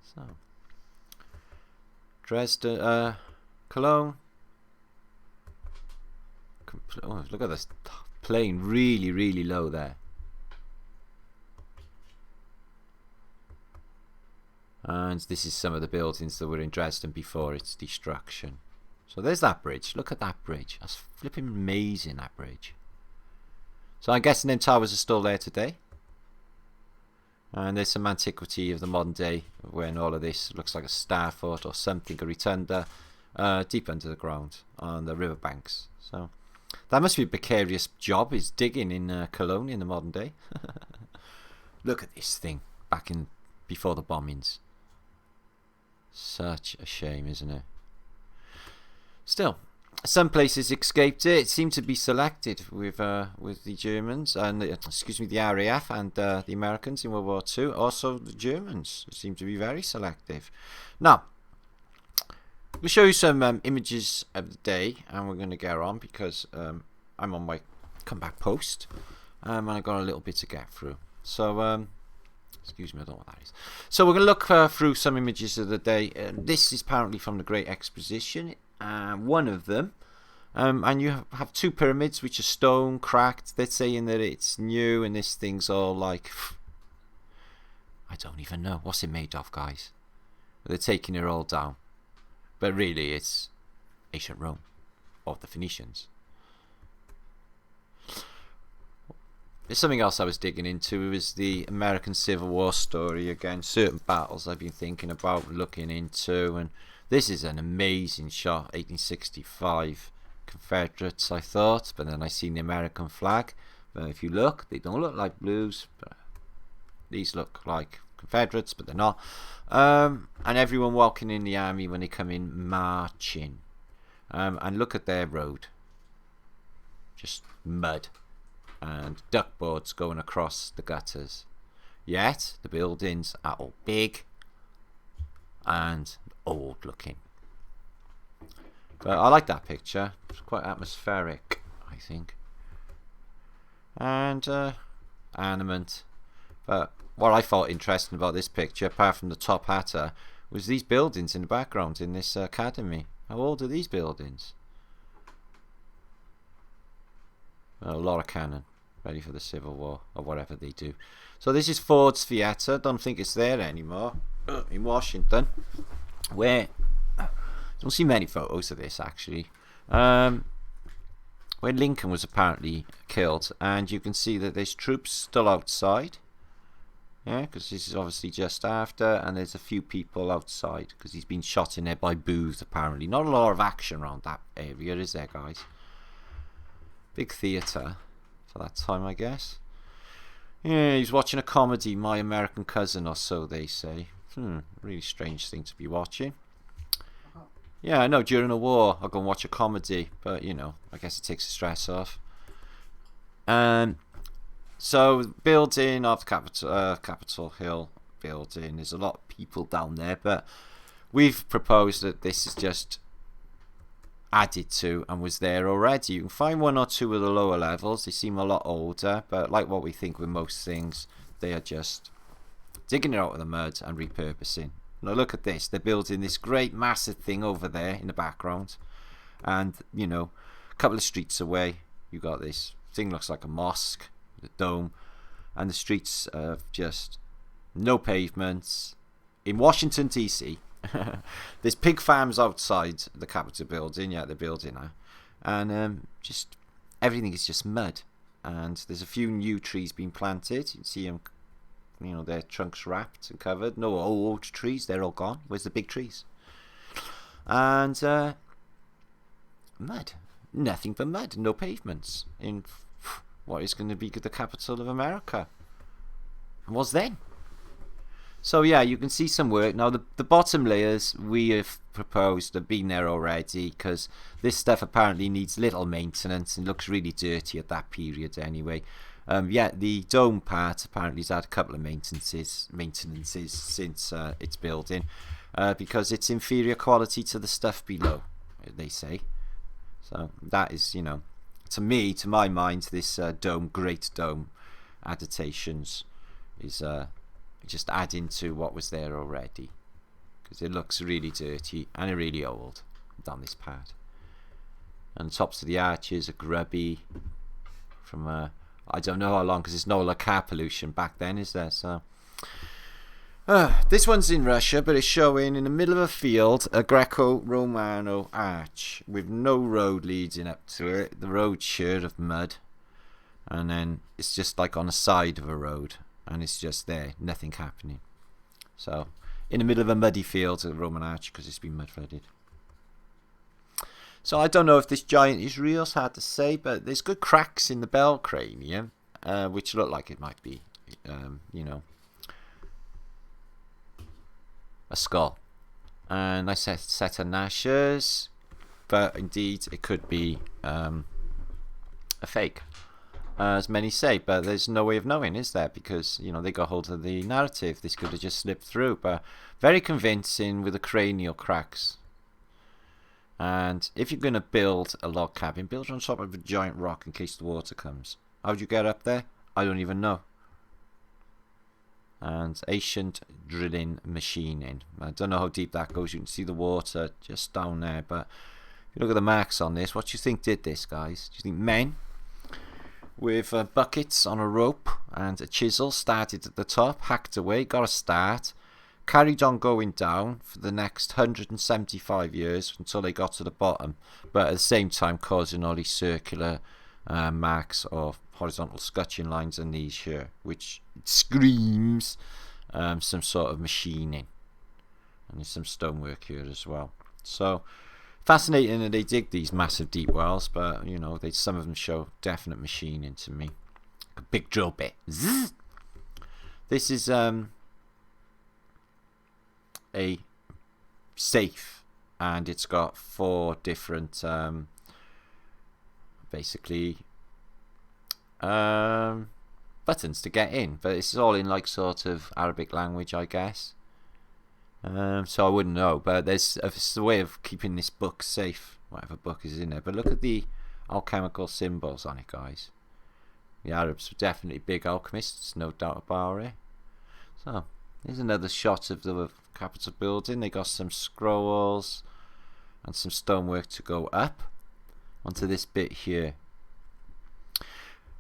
So Dresden, Cologne. Oh, look at this plane, really low there. And this is some of the buildings that were in Dresden before its destruction. So there's that bridge. Look at that bridge. That's flipping amazing, that bridge. So I'm guessing them towers are still there today. And there's some antiquity of the modern day when all of this looks like a star fort or something, a rotunda, deep under the ground on the riverbanks. So that must be a precarious job, is digging in Cologne in the modern day. Look at this thing back in before the bombings. Such a shame, isn't it? Still, some places escaped it. It seemed to be selected with the Germans and the RAF and the Americans in World War II. Also, the Germans seem to be very selective. Now, we'll show you some images of the day, and we're going to get on because I'm on my comeback post, and I've got a little bit to get through. So, excuse me, I don't know what that is. So we're going to look through some images of the day. This is apparently from the Great Exposition. One of them, and you have two pyramids which are stone, cracked. They're saying that it's new, and this thing's all like, I don't even know what's it made of, guys. They're taking it all down, but really it's ancient Rome or the Phoenicians. There's something else I was digging into. It was the American Civil War story again. Certain battles I've been thinking about looking into, and this is an amazing shot. 1865 Confederates, I thought, but then I seen the American flag. But if you look, they don't look like blues. But these look like Confederates, but they're not. And everyone walking in the army when they come in marching. And look at their road. Just mud. And duckboards going across the gutters. Yet the buildings are all big and old looking. But I like that picture. It's quite atmospheric, I think. And animate. But what I thought interesting about this picture, apart from the top hatter, was these buildings in the background in this academy. How old are these buildings? A lot of cannon, ready for the Civil War, or whatever they do. So this is Ford's Theatre. Don't think it's there anymore. In Washington, where I don't see many photos of this actually. Where Lincoln was apparently killed, and you can see that there's troops still outside. Yeah, because this is obviously just after, and there's a few people outside because he's been shot in there by booths apparently. Not a lot of action around that area, is there, guys? Big theatre for that time, I guess. Yeah, he's watching a comedy, My American Cousin, or so they say. Really strange thing to be watching. Yeah, I know, during a war I'll go and watch a comedy, but you know, I guess it takes the stress off. So building of Capitol Hill building, there's a lot of people down there, but we've proposed that this is just added to and was there already. You can find one or two of the lower levels. They seem a lot older, but like what we think with most things, they are just digging it out of the mud and repurposing. Now look at this. They're building this great massive thing over there in the background, and you know, a couple of streets away you got this thing, looks like a mosque, the dome, and the streets are just no pavements. In Washington DC there's pig farms outside the Capitol building. Yeah, the building now, and just everything is just mud, and there's a few new trees being planted. You can see them, you know, their trunks wrapped and covered. No old trees, they're all gone. Where's the big trees? And mud, nothing but mud, no pavements in what is going to be the capital of America. And was then. So yeah, you can see some work. Now the bottom layers we have proposed have been there already, because this stuff apparently needs little maintenance and looks really dirty at that period anyway. Yeah, the dome part apparently has had a couple of maintenances since its building, because it's inferior quality to the stuff below, they say. So that is, to my mind, this great dome adaptations is just adding to what was there already, because it looks really dirty and really old down this part. And the tops of the arches are grubby from I don't know how long, because there's no car pollution back then, is there? So this one's in Russia, but it's showing in the middle of a field a Greco-Romano arch with no road leading up to it. The road's sheer of mud, and then it's just like on the side of a road, and it's just there, nothing happening. So in the middle of a muddy field, a Roman arch, because it's been mud flooded. So I don't know if this giant is real, it's hard to say, but there's good cracks in the bell cranium, which look like it might be, a skull. And I said Seta Nashers, but indeed it could be a fake, as many say, but there's no way of knowing, is there? Because, they got hold of the narrative. This could have just slipped through, but very convincing with the cranial cracks. And if you're going to build a log cabin, build it on top of a giant rock in case the water comes. How'd you get up there? I don't even know. And ancient drilling machining. I don't know how deep that goes. You can see the water just down there. But if you look at the marks on this, what do you think did this, guys? Do you think men with buckets on a rope and a chisel started at the top, hacked away, got a start, carried on going down for the next 175 years until they got to the bottom, but at the same time causing all these circular marks or horizontal scutching lines on these here, which screams some sort of machining. And there's some stonework here as well. So fascinating that they dig these massive deep wells, but some of them show definite machining to me. A big drill bit. Zzz. This is a safe, and it's got 4 different basically buttons to get in, but it's all in like sort of Arabic language, I guess. So I wouldn't know, but there's a way of keeping this book safe, whatever book is in there. But look at the alchemical symbols on it, guys. The Arabs were definitely big alchemists, no doubt about it. So here's another shot of the Capitol building. They got some scrolls and some stonework to go up onto this bit here.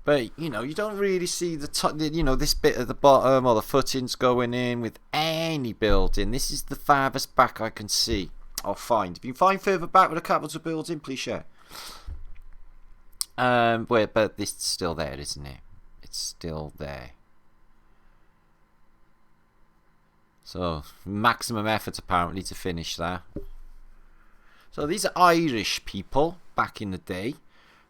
But you don't really see the top, this bit at the bottom or the footings going in with any building. This is the farthest back I can see or find. If you can find further back with a Capitol building, please share. But it's still there, isn't it? It's still there. So maximum effort apparently to finish that. So these are Irish people back in the day,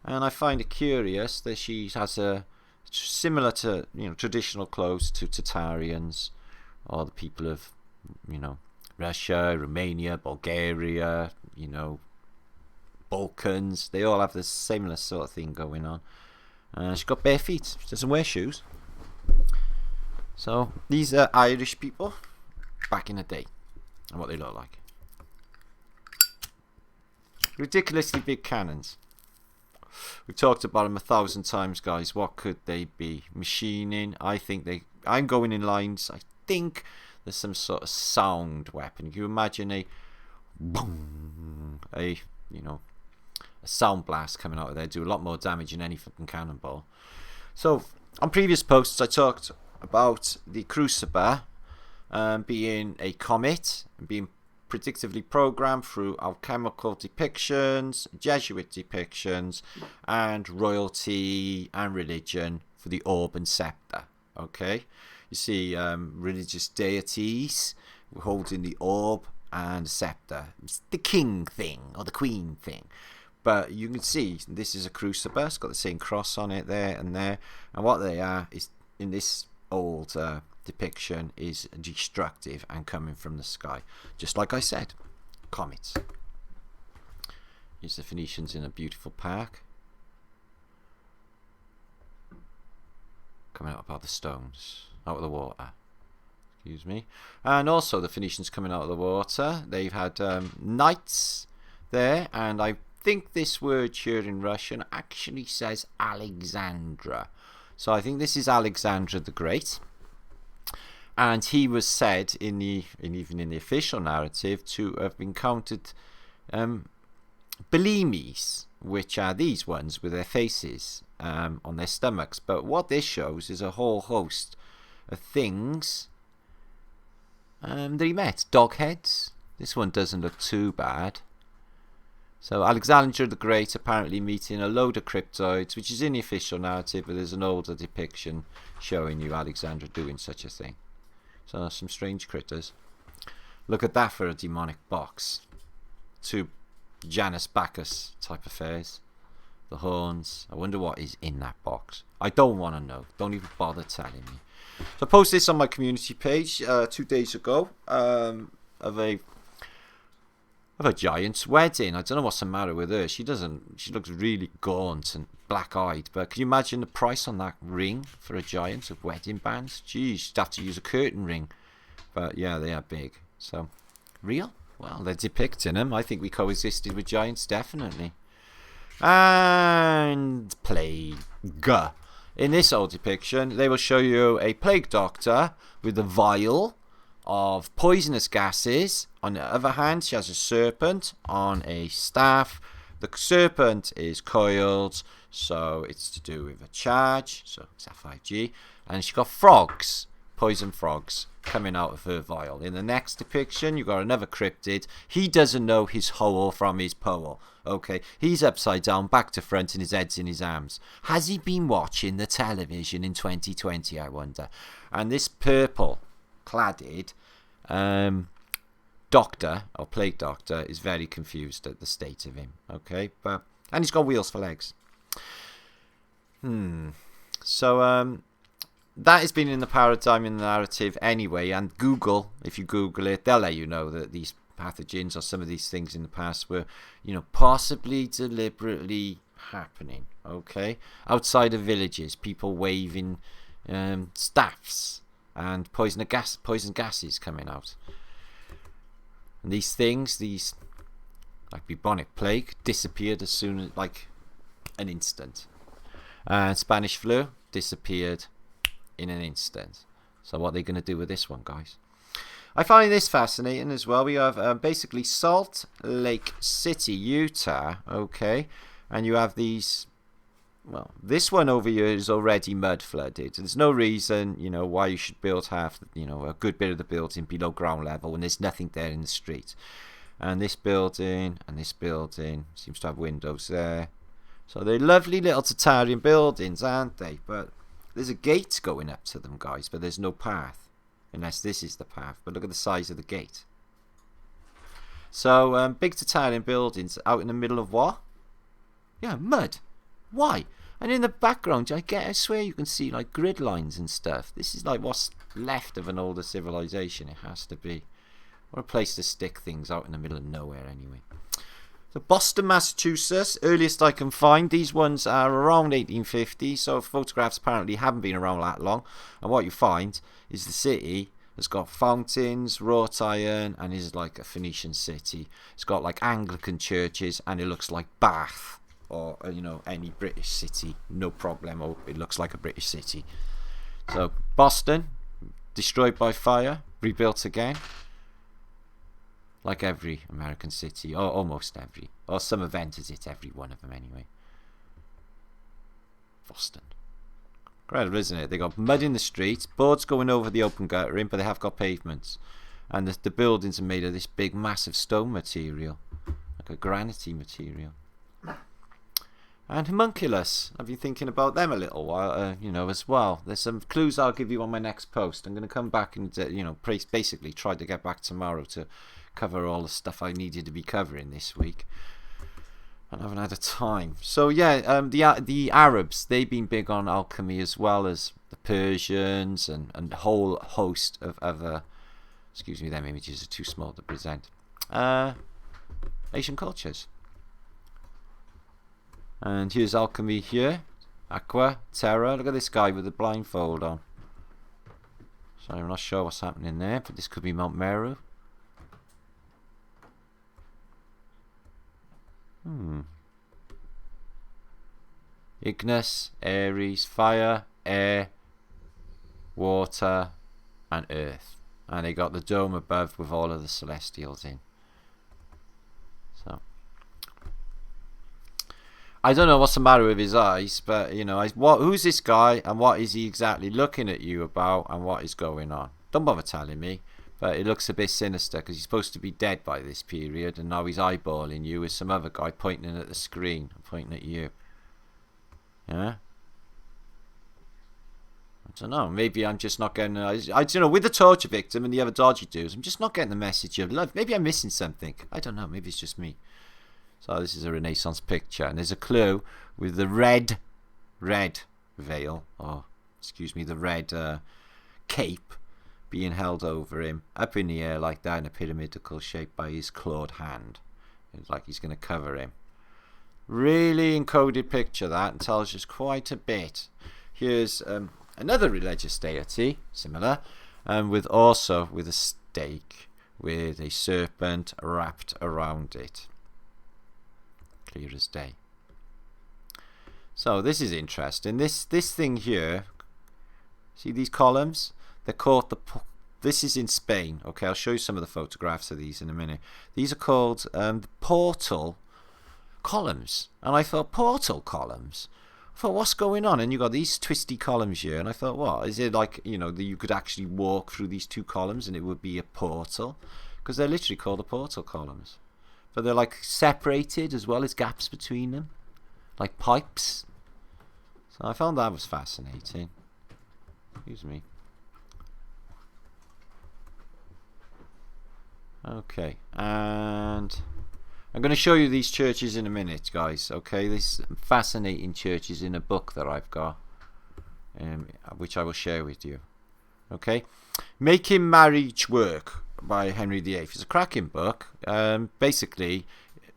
and I find it curious that she has a similar to traditional clothes to Tartarians, or the people of Russia, Romania, Bulgaria, Balkans. They all have the similar sort of thing going on. She's got bare feet. She doesn't wear shoes. So these are Irish people back in the day, and what they look like. Ridiculously big cannons. We've talked about them 1,000 times, guys. What could they be? Machining. I'm going in lines. I think there's some sort of sound weapon. Can you imagine a boom, a sound blast coming out of there? Do a lot more damage than any fucking cannonball. So on previous posts, I talked about the Crucible being a comet and being predictively programmed through alchemical depictions, Jesuit depictions, and royalty and religion for the orb and scepter. Okay, you see religious deities holding the orb and scepter. It's the king thing or the queen thing. But you can see this is a crucible. It's got the same cross on it there and there. And what they are is in this old depiction is destructive and coming from the sky. Just like I said, comets. Here's the Phoenicians in a beautiful park. Coming out of the stones, out of the water. Excuse me. And also the Phoenicians coming out of the water. They've had knights there, and I think this word here in Russian actually says Alexandra. So I think this is Alexander the Great. And he was said even in the official narrative to have encountered Belimes, which are these ones with their faces on their stomachs. But what this shows is a whole host of things that he met. Dog heads. This one doesn't look too bad. So Alexander the Great apparently meeting a load of cryptoids, which is in the official narrative, but there's an older depiction showing you Alexander doing such a thing. So some strange critters. Look at that for a demonic box. Two Janus Bacchus type affairs. The horns. I wonder what is in that box. I don't want to know. Don't even bother telling me. So I posted this on my community page 2 days ago of a giant's wedding. I don't know what's the matter with her. She looks really gaunt and black-eyed. But can you imagine the price on that ring for a giant of wedding bands? Geez, you'd have to use a curtain ring. But yeah, they are big. So, real? Well, they're depicting them. I think we coexisted with giants, definitely. And plague. In this old depiction, they will show you a plague doctor with a vial of poisonous gases. On the other hand, she has a serpent on a staff. The serpent is coiled, so it's to do with a charge, so it's F5G. And she's got frogs, poison frogs, coming out of her vial. In the next depiction, you've got another cryptid. He doesn't know his hole from his pole. Okay, he's upside down, back to front, and his head's in his arms. Has he been watching the television in 2020, I wonder? And this purple cladded doctor, or plague doctor, is very confused at the state of him. Okay, and he's got wheels for legs. So that has been in the paradigm in the narrative anyway, and Google, if you Google it, they'll let you know that these pathogens or some of these things in the past were, possibly deliberately happening. Okay, outside of villages, people waving staffs and poison gases coming out. And these things, like bubonic plague, disappeared as soon as, like, an instant. Spanish flu disappeared in an instant. So what are they going to do with this one, guys? I find this fascinating as well. We have basically Salt Lake City, Utah, okay? And you have these, well, this one over here is already mud flooded. There's no reason, why you should build half, a good bit of the building below ground level when there's nothing there in the street. And this building seems to have windows there. So they're lovely little Tartarian buildings, aren't they? But there's a gate going up to them, guys, but there's no path. Unless this is the path. But look at the size of the gate. So, big Tartarian buildings out in the middle of what? Yeah, mud. Why? And in the background, I swear you can see like grid lines and stuff. This is like what's left of an older civilization. It has to be. Or a place to stick things out in the middle of nowhere anyway. So Boston, Massachusetts, earliest I can find. These ones are around 1850, so photographs apparently haven't been around that long. And what you find is the city has got fountains, wrought iron, and is like a Phoenician city. It's got like Anglican churches, and it looks like Bath, or any British city, no problemo. It looks like a British city. So Boston, destroyed by fire, rebuilt again. Like every American city, or almost every, or some event is it, every one of them anyway. Boston. Incredible, isn't it? They got mud in the streets, boards going over the open guttering, but they have got pavements. And the buildings are made of this big, massive stone material, like a granity material. And homunculus, I've been thinking about them a little while, as well. There's some clues I'll give you on my next post. I'm going to come back and, basically try to get back tomorrow to cover all the stuff I needed to be covering this week. And I haven't had a time. So yeah, the Arabs, they've been big on alchemy as well as the Persians, and a whole host of other, excuse me, them images are too small to present, Asian cultures. And here's alchemy here. Aqua, Terra. Look at this guy with the blindfold on. So I'm not sure what's happening there, but this could be Mount Meru. Ignis, Aries, fire, air, water, and earth. And they got the dome above with all of the celestials in. So I don't know what's the matter with his eyes, but you know, who's this guy and what is he exactly looking at you about and what is going on? Don't bother telling me, but it looks a bit sinister because he's supposed to be dead by this period, and now he's eyeballing you with some other guy pointing at the screen, pointing at you. Yeah? I don't know, maybe I'm just not getting, I don't know, with the torture victim and the other dodgy dudes, I'm just not getting the message of love. Maybe I'm missing something. I don't know, maybe it's just me. So this is a Renaissance picture, and there's a clue with the red veil, or excuse me, the red cape being held over him, up in the air like that in a pyramidical shape by his clawed hand. It's like he's going to cover him. Really encoded picture that, and tells us quite a bit. Here's another religious deity, similar, and with a stake with a serpent wrapped around it. Clear as day. So this is interesting. This thing here, see these columns? They're called this is in Spain. Okay, I'll show you some of the photographs of these in a minute. These are called portal columns, and I thought, portal columns? I thought, what's going on? And you got these twisty columns here, and I thought, what is it like? You know, that you could actually walk through these two columns and it would be a portal, because they're literally called the portal columns. But they're like separated as well as gaps between them, like pipes. So I found that was fascinating. Excuse me. Okay, and I'm going to show you these churches in a minute, guys. Okay, these fascinating churches in a book that I've got, which I will share with you. Okay, Making Marriage Work by Henry VIII. It's a cracking book. Basically,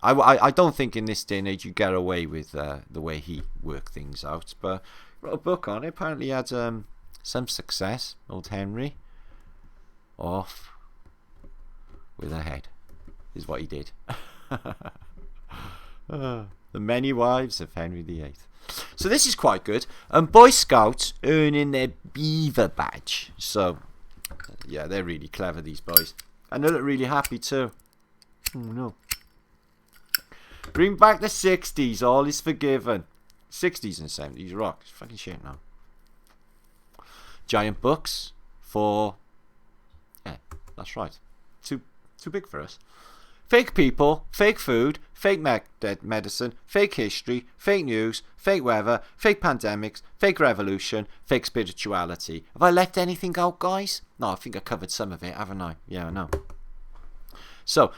I don't think in this day and age you get away with the way he worked things out, but he wrote a book on it. Apparently he had some success, old Henry. Off with a head is what he did. The Many Wives of Henry VIII. So this is quite good. And Boy Scouts earning their beaver badge. So yeah, they're really clever, these boys, and they look really happy too. Oh no! Bring back the 60s. All is forgiven. 60s and 70s rock. It's fucking shit now. Giant books for, yeah, that's right. Too big for us. Fake people, fake food, fake medicine, fake history, fake news, fake weather, fake pandemics, fake revolution, fake spirituality. Have I left anything out, guys? No, I think I covered some of it, haven't I? Yeah, I know. So,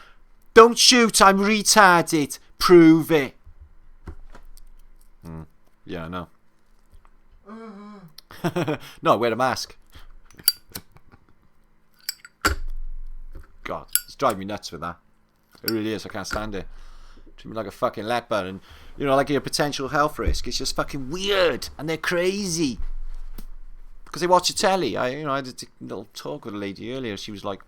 don't shoot, I'm retarded. Prove it. Yeah, I know. No, wear a mask. God, it's driving me nuts with that. It really is. I can't stand it. Treat me like a fucking leper, and you know, like a potential health risk. It's just fucking weird, and they're crazy because they watch the telly. I had a little talk with a lady earlier. She was like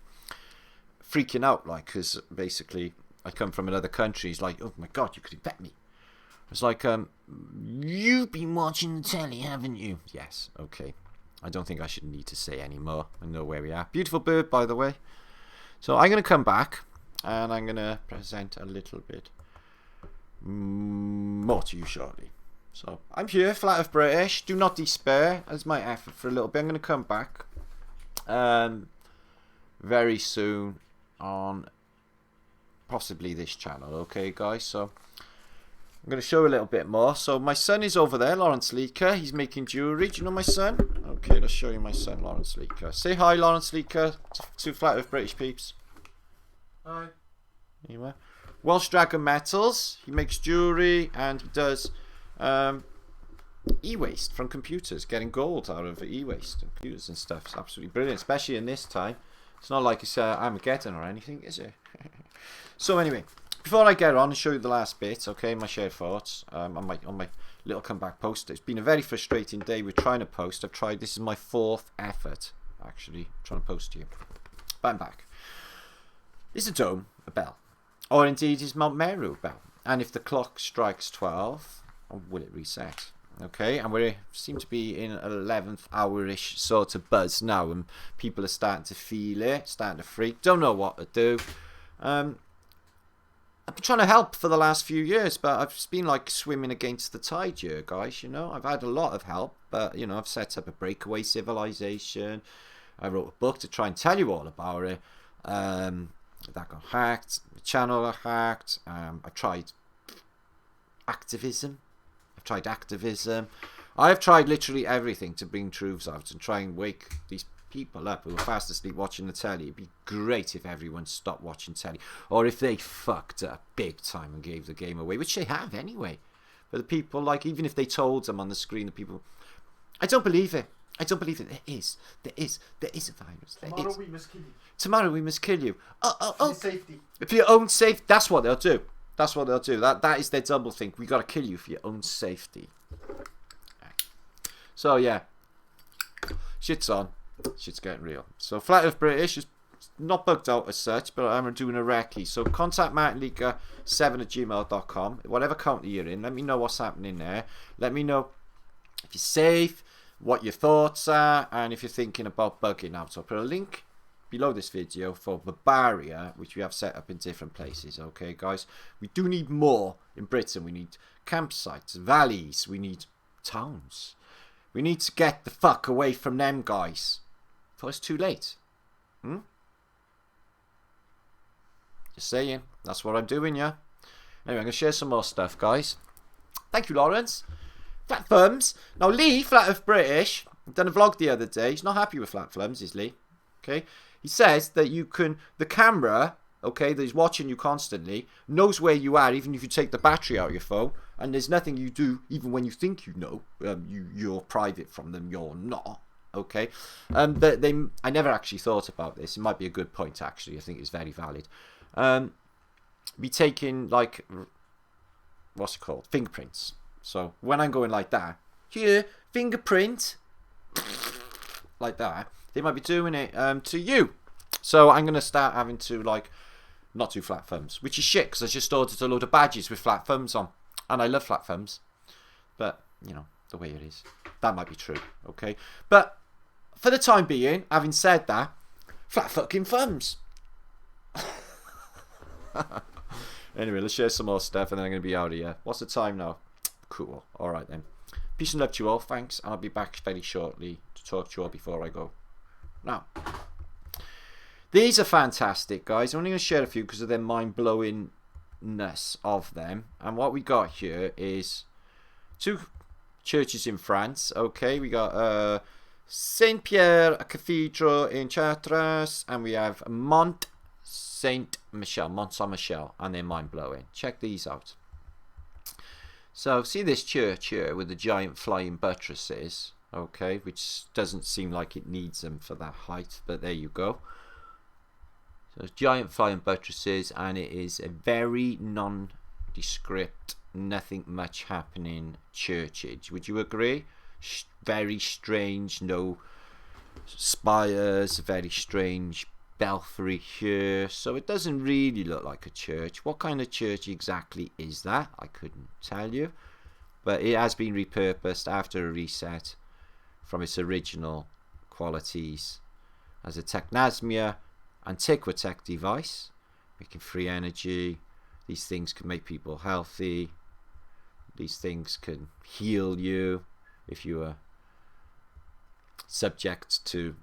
freaking out, like, because basically I come from another country. He's like, oh my god, you could infect me. It's like, you've been watching the telly, haven't you? Yes. Okay. I don't think I should need to say any more. I know where we are. Beautiful bird, by the way. So I'm going to come back and I'm going to present a little bit more to you shortly. So I'm here, Flat Earth British. Do not despair. That's my effort for a little bit. I'm going to come back very soon on possibly this channel. Okay, guys? So I'm going to show a little bit more. So my son is over there, Lawrence Liedtke. He's making jewellery. Do you know my son? Okay, let's show you my son, Lawrence Liedtke. Say hi, Lawrence Liedtke, to Flat Earth British peeps. Hi. Welsh Dragon Metals. He makes jewellery and he does e-waste from computers, getting gold out of e-waste and computers and stuff. It's absolutely brilliant, especially in this time. It's not like it's Armageddon or anything, is it? So anyway, before I get on and show you the last bit, okay, my shared thoughts on my little comeback post. It's been a very frustrating day with trying to post. This is my 4th effort, actually, trying to post to you. But I'm back. Is a dome a bell? Or indeed is Mount Meru a bell? And if the clock strikes 12, will it reset? Okay, and we seem to be in an 11th hour-ish sort of buzz now, and people are starting to feel it, starting to freak, don't know what to do. I've been trying to help for the last few years, but I've just been like swimming against the tide here, guys, you know. I've had a lot of help, but, you know, I've set up a breakaway civilization. I wrote a book to try and tell you all about it. That got hacked, the channel got hacked. I tried activism. I have tried literally everything to bring truths out and try and wake these people up who are fast asleep watching the telly. It'd be great if everyone stopped watching telly, or if they fucked up big time and gave the game away, which they have anyway. But the people, like, even if they told them on the screen, the people, I don't believe it. There is a virus. Tomorrow we must kill you. Tomorrow we must kill you. For your safety. For your own safety. That's what they'll do. That is their double think. We got to kill you for your own safety. So yeah, shit's on. Shit's getting real. So Flat Earth British is not bugged out as such, but I'm doing a recce. So contact martinleaker7@gmail.com. Whatever county you're in, let me know what's happening there. Let me know if you're safe, what your thoughts are, and if you're thinking about bugging out. So I'll put a link below this video for Barbaria, which we have set up in different places. Okay, guys, we do need more in Britain. We need campsites, valleys, we need towns. We need to get the fuck away from them, guys, before it's too late. Just saying, that's what I'm doing, yeah. Anyway, I'm going to share some more stuff, guys. Thank you, Lawrence. Flat thumbs. Now, Lee, Flat Earth British, done a vlog the other day. He's not happy with flat thumbs, is Lee? Okay. He says that you can, the camera, okay, that is watching you constantly, knows where you are, even if you take the battery out of your phone, and there's nothing you do, even when you think you know, you're private from them, you're not, okay? But I never actually thought about this. It might be a good point, actually. I think it's very valid. Be taking, like, what's it called? Fingerprints. So when I'm going like that, here, fingerprint, like that, they might be doing it to you. So I'm going to start having to, like, not do flat thumbs, which is shit, because I just ordered a load of badges with flat thumbs on. And I love flat thumbs. But, you know, the way it is. That might be true, okay? But for the time being, having said that, flat fucking thumbs. Anyway, let's share some more stuff and then I'm going to be out of here. What's the time now? Cool. Alright then. Peace and love to you all. Thanks. And I'll be back very shortly to talk to you all before I go. Now, these are fantastic, guys. I'm only going to share a few because of their mind-blowingness of them. And what we got here is 2 churches in France. Okay, we got Saint Pierre Cathedral in Chartres, and we have Mont Saint Michel, and they're mind-blowing. Check these out. So, see this church here with the giant flying buttresses, okay, which doesn't seem like it needs them for that height, but there you go. So, giant flying buttresses, and it is a very nondescript, nothing much happening churchage. Would you agree? Very strange, no spires, very strange belfry here, so it doesn't really look like a church. What kind of church exactly is that? I couldn't tell you, but it has been repurposed after a reset from its original qualities as a Technasmia Antiquitech device, making free energy. These things can make people healthy. These things can heal you if you are subject to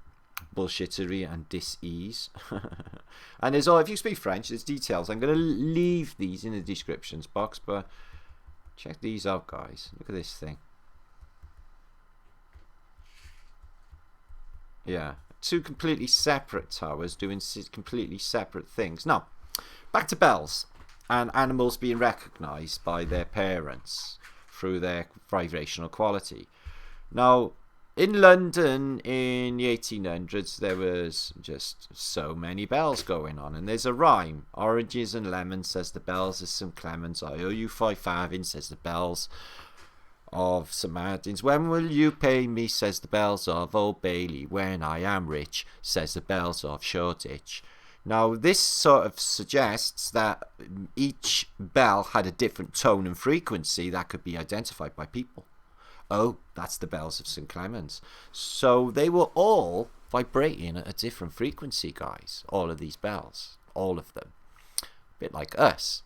bullshittery and dis-ease. And there's all, if you speak French, there's details. I'm going to leave these in the descriptions box, but check these out, guys. Look at this thing. Yeah, 2 completely separate towers doing completely separate things. Now, back to bells and animals being recognised by their parents through their vibrational quality. Now, in London in the 1800s, there was just so many bells going on. And there's a rhyme. Oranges and lemons, says the bells of St. Clements. I owe you 5 farthings, says the bells of St. Martin's. When will you pay me, says the bells of Old Bailey. When I am rich, says the bells of Shoreditch. Now, this sort of suggests that each bell had a different tone and frequency that could be identified by people. Oh, that's the bells of St. Clements. So they were all vibrating at a different frequency, guys. All of these bells. All of them. A bit like us.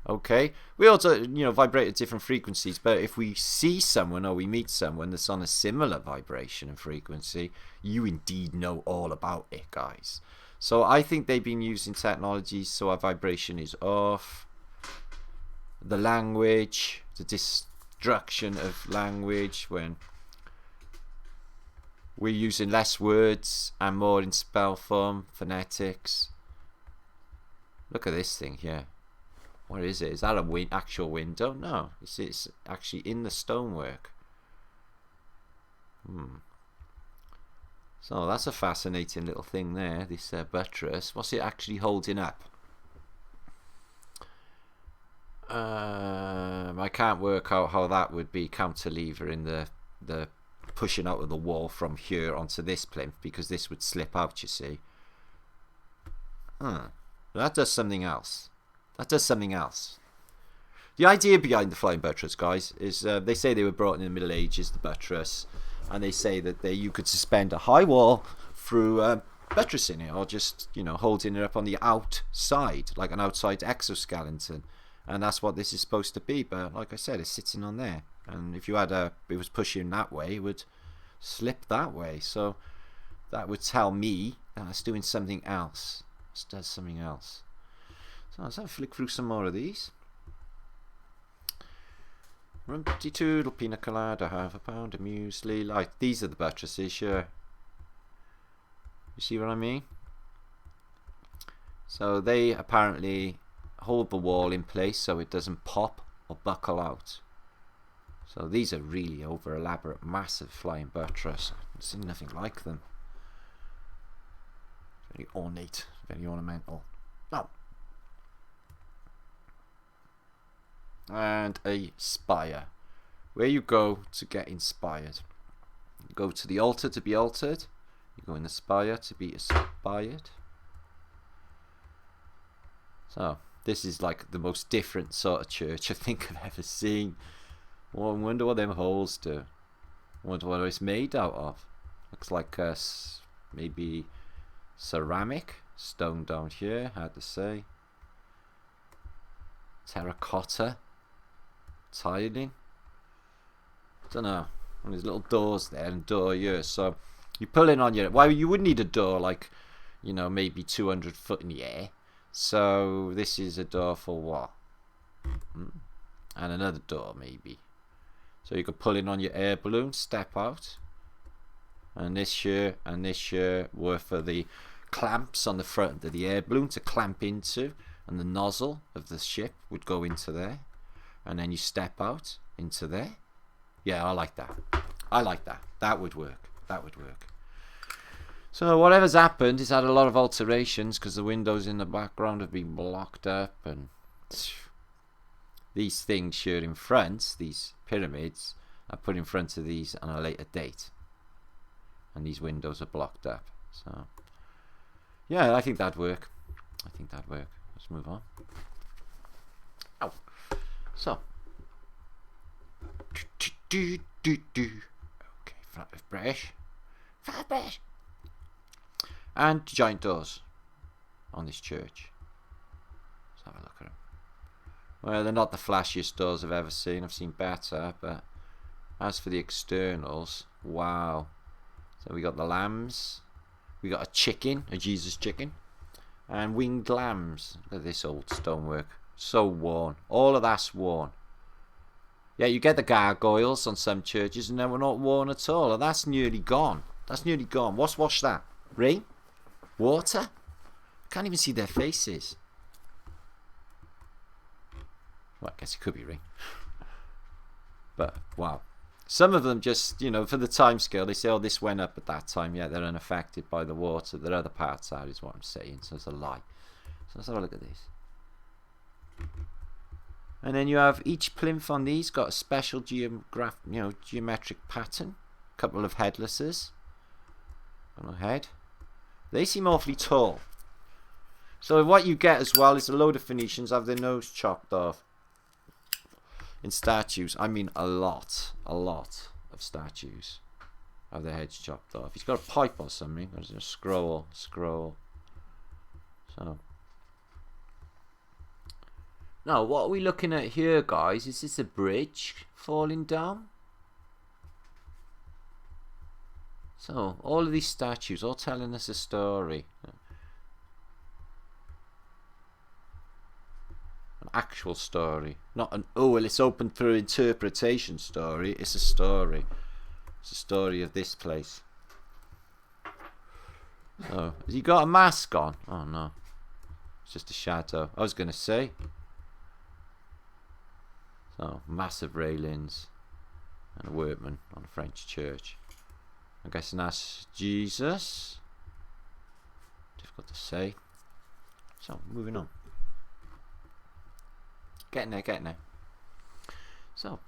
Okay? We also, vibrate at different frequencies. But if we see someone or we meet someone that's on a similar vibration and frequency, you indeed know all about it, guys. So I think they've been using technology so our vibration is off. The language, the destruction of language, when we're using less words and more in spell form, phonetics. Look at this thing here. What is it? Is that a actual window? No, it's actually in the stonework. So that's a fascinating little thing there, this buttress. What's it actually holding up? I can't work out how that would be cantilevering the pushing out of the wall from here onto this plinth, because this would slip out, you see. That does something else. That does something else. The idea behind the flying buttress, guys, is they say they were brought in the Middle Ages, the buttress, and they say that you could suspend a high wall through buttressing it, or just, holding it up on the outside, like an outside exoskeleton. And that's what this is supposed to be. But like I said, it's sitting on there. And if you had it was pushing that way, it would slip that way. So that would tell me that it's doing something else. It does something else. So let's have a flick through some more of these. Rumpty toodle, pina colada, half a pound of muesli. Like, these are the buttresses, sure. You see what I mean? So they apparently hold the wall in place so it doesn't pop or buckle out. So these are really over elaborate, massive flying buttress. I've seen nothing like them. Very ornate, very ornamental. Oh. And a spire. Where you go to get inspired. You go to the altar to be altered. You go in the spire to be aspired. So this is like the most different sort of church I think I've ever seen. Well, I wonder what them holes do. I wonder what it's made out of. Looks like maybe ceramic. Stone down here, hard to say. Terracotta. Tiling. Don't know. And there's little doors there and door here. So you pull in on your... Well, you would need a door like, maybe 200 foot in the air. So this is a door for what? And another door maybe. So you could pull in on your air balloon, step out. And this here were for the clamps on the front of the air balloon to clamp into. And the nozzle of the ship would go into there. And then you step out into there. Yeah, I like that. I like that. That would work. That would work. So whatever's happened, it's had a lot of alterations because the windows in the background have been blocked up, and these things here in front, these pyramids, are put in front of these on a later date, and these windows are blocked up. So yeah, I think that'd work. I think that'd work. Let's move on. Ow. So okay, flat of British. Flat of British. And giant doors on this church. Let's have a look at them. Well, they're not the flashiest doors I've ever seen. I've seen better, but as for the externals, wow. So we got the lambs. We got a chicken, a Jesus chicken. And winged lambs. Look at this old stonework. So worn. All of that's worn. Yeah, you get the gargoyles on some churches and then we're not worn at all. And that's nearly gone. That's nearly gone. What's washed that? Rain? Water? Can't even see their faces. Well, I guess it could be rain. But wow, some of them just, you know, for the time scale, they say, oh, this went up at that time. Yeah, they're unaffected by the water. There are other parts are, is what I'm saying. So it's a lie. So let's have a look at this. And then you have each plinth on these got a special geometric pattern. A couple of headlesses on the head. They seem awfully tall. So what you get as well is a load of Phoenicians have their nose chopped off. In statues, I mean a lot of statues have their heads chopped off. He's got a pipe or something. There's a scroll. So now what are we looking at here, guys? Is this a bridge falling down? So all of these statues all telling us a story. Actual story, not an oh well it's open for interpretation story. It's a story. It's a story of this place. Oh, has he got a mask on? Oh no, it's just a shadow. I was gonna say. So massive railings and a workman on a French church. I'm guessing that's Jesus. Difficult to say. So moving on. Getting there. So.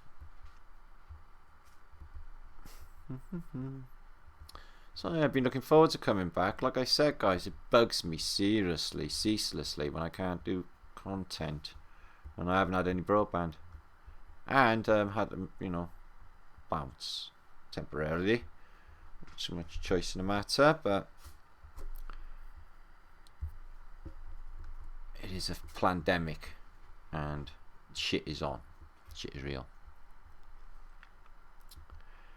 So I've been looking forward to coming back. Like I said, guys, it bugs me seriously, ceaselessly when I can't do content. And I haven't had any broadband. And had, you know, bounce temporarily. Not too much choice in the matter, but it is a pandemic. And shit is on. Shit is real.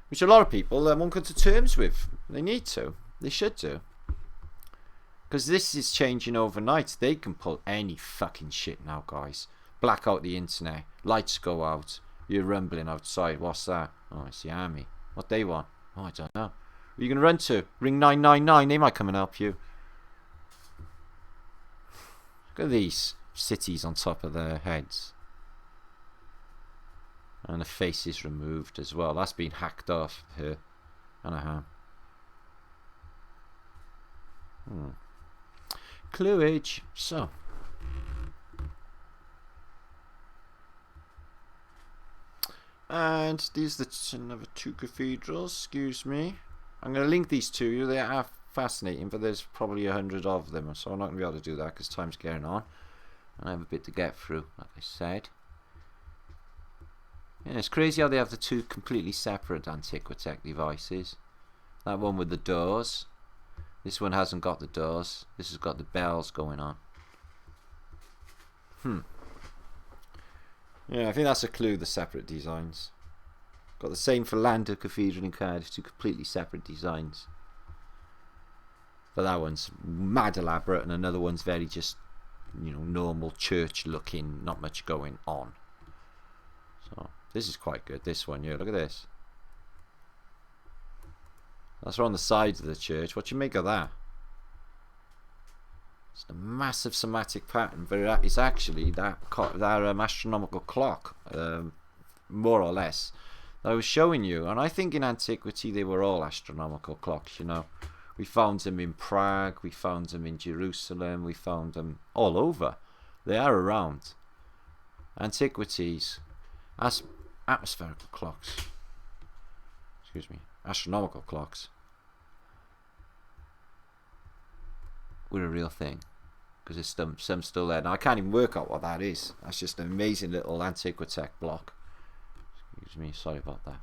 Which a lot of people won't come to terms with. They need to. They should do. Because this is changing overnight. They can pull any fucking shit now, guys. Black out the internet. Lights go out. You're rumbling outside. What's that? Oh, it's the army. What they want? Oh, I don't know. Who are you going to run to? Ring 999. They might come and help you. Look at these cities on top of their heads, and the face is removed as well. That's been hacked off here. Cluage. So and these are another two cathedrals. Excuse me, I'm going to link these to you. They are fascinating, but there's probably 100 of them, so I'm not going to be able to do that because time's getting on. I have a bit to get through, like I said. Yeah, it's crazy how they have the two completely separate Antiquitech devices. That one with the doors. This one hasn't got the doors. This has got the bells going on. Yeah, I think that's a clue, the separate designs. Got the same for Lando Cathedral in Cardiff, two completely separate designs. But that one's mad elaborate and another one's very just, you know, normal church looking, not much going on. So this is quite good, this one here. Look at this. That's on the sides of the church. What do you make of that? It's a massive somatic pattern, but it's actually that astronomical clock, more or less, that I was showing you. And I think in antiquity they were all astronomical clocks, you know. We found them in Prague, we found them in Jerusalem, we found them all over. They are around. Antiquities, atmospherical clocks, astronomical clocks were a real thing. Because there's some still there. Now I can't even work out what that is. That's just an amazing little Antiquitech block. Excuse me, sorry about that.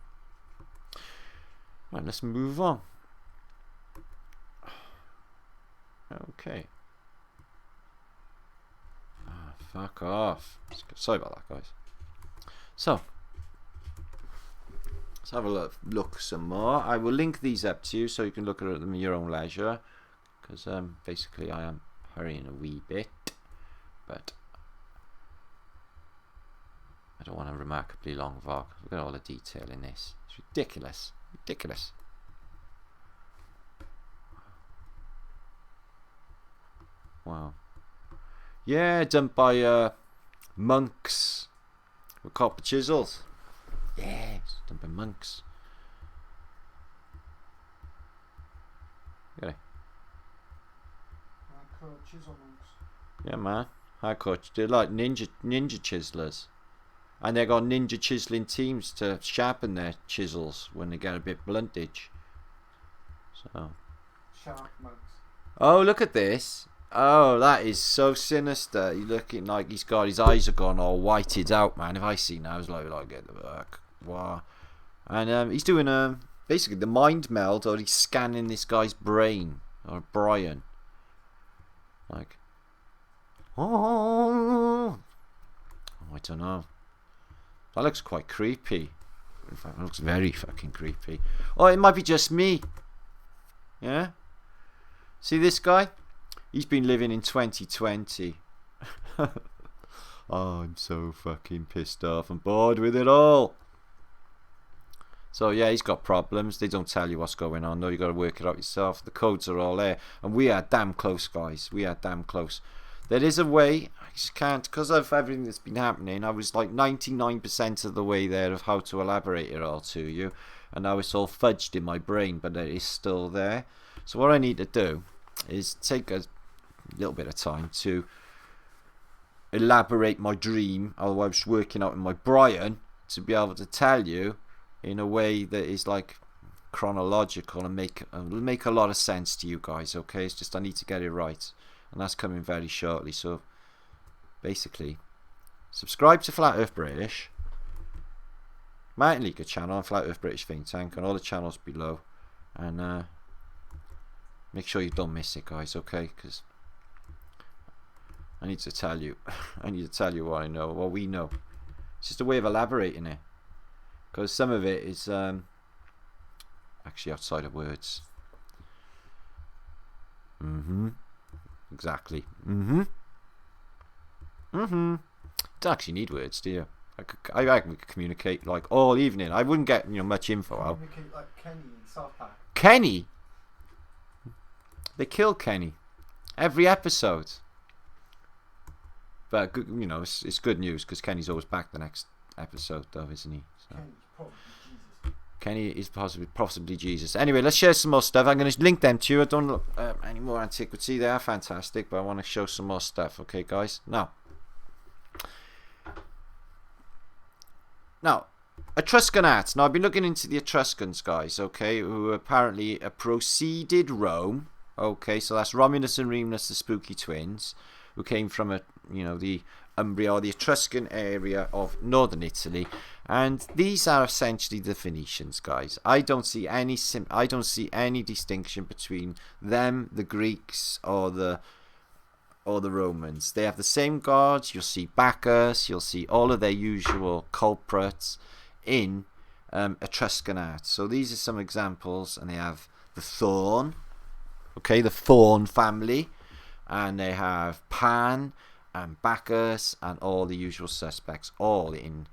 Right, let's move on. Okay. Fuck off. Sorry about that, guys. So, let's have a look some more. I will link these up to you so you can look at them at your own leisure. Because basically I am hurrying a wee bit. But I don't want a remarkably long vlog. Look at all the detail in this. It's ridiculous. Ridiculous. Wow. Yeah, done by monks with copper chisels. Yeah, stumping monks. Got it. Chisel monks. Yeah, man. Hardcore. They're like ninja chiselers. And they got ninja chiseling teams to sharpen their chisels when they get a bit bluntage. So. Sharp monks. Oh, look at this. Oh, that is so sinister. He's looking like he's got his eyes are gone all whited out, man. If I seen that, I was like get the fuck. Wow. And he's doing basically the mind meld, or he's scanning this guy's brain, or Brian. Like, oh, I don't know. That looks quite creepy. In fact, it looks very fucking creepy. Oh, it might be just me. Yeah? See this guy? He's been living in 2020. Oh, I'm so fucking pissed off. I'm bored with it all. So yeah, he's got problems. They don't tell you what's going on though. You got to work it out yourself. The codes are all there. And we are damn close, guys. We are damn close. There is a way. I just can't, because of everything that's been happening. I was like 99% of the way there of how to elaborate it all to you. And now it's all fudged in my brain, but it is still there. So what I need to do is take a little bit of time to elaborate my dream, although I was working out in my Brian, to be able to tell you in a way that is like chronological and make a lot of sense to you guys. Okay, it's just I need to get it right, and that's coming very shortly. So basically, subscribe to Flat Earth British, Martin Liedtke channel, and Flat Earth British Think Tank, and all the channels below, and make sure you don't miss it, guys. Okay, because I need to tell you what I know, what we know. It's just a way of elaborating it, because some of it is actually outside of words. Exactly. Don't actually need words, do you? I reckon we could communicate like all evening. I wouldn't get much info out. Communicate like Kenny in South Park. Kenny. They kill Kenny every episode. But it's good news because Kenny's always back the next episode, though, isn't he? So. Kenny is possibly Jesus. Anyway, let's share some more stuff. I'm going to link them to you. I don't look any more antiquity. They are fantastic, but I want to show some more stuff. Okay, guys. Now, Etruscan art. Now, I've been looking into the Etruscans, guys. Okay, who apparently preceded Rome. Okay, so that's Romulus and Remus, the spooky twins, who came from the Umbria, or the Etruscan area of northern Italy, and these are essentially the Phoenicians, guys. I don't see any distinction between them, the Greeks, or the Romans. They have the same gods. You'll see Bacchus. You'll see all of their usual culprits in Etruscan art. So these are some examples, and they have the Thorn. Okay, the Thorn family. And they have Pan and Bacchus and all the usual suspects, all in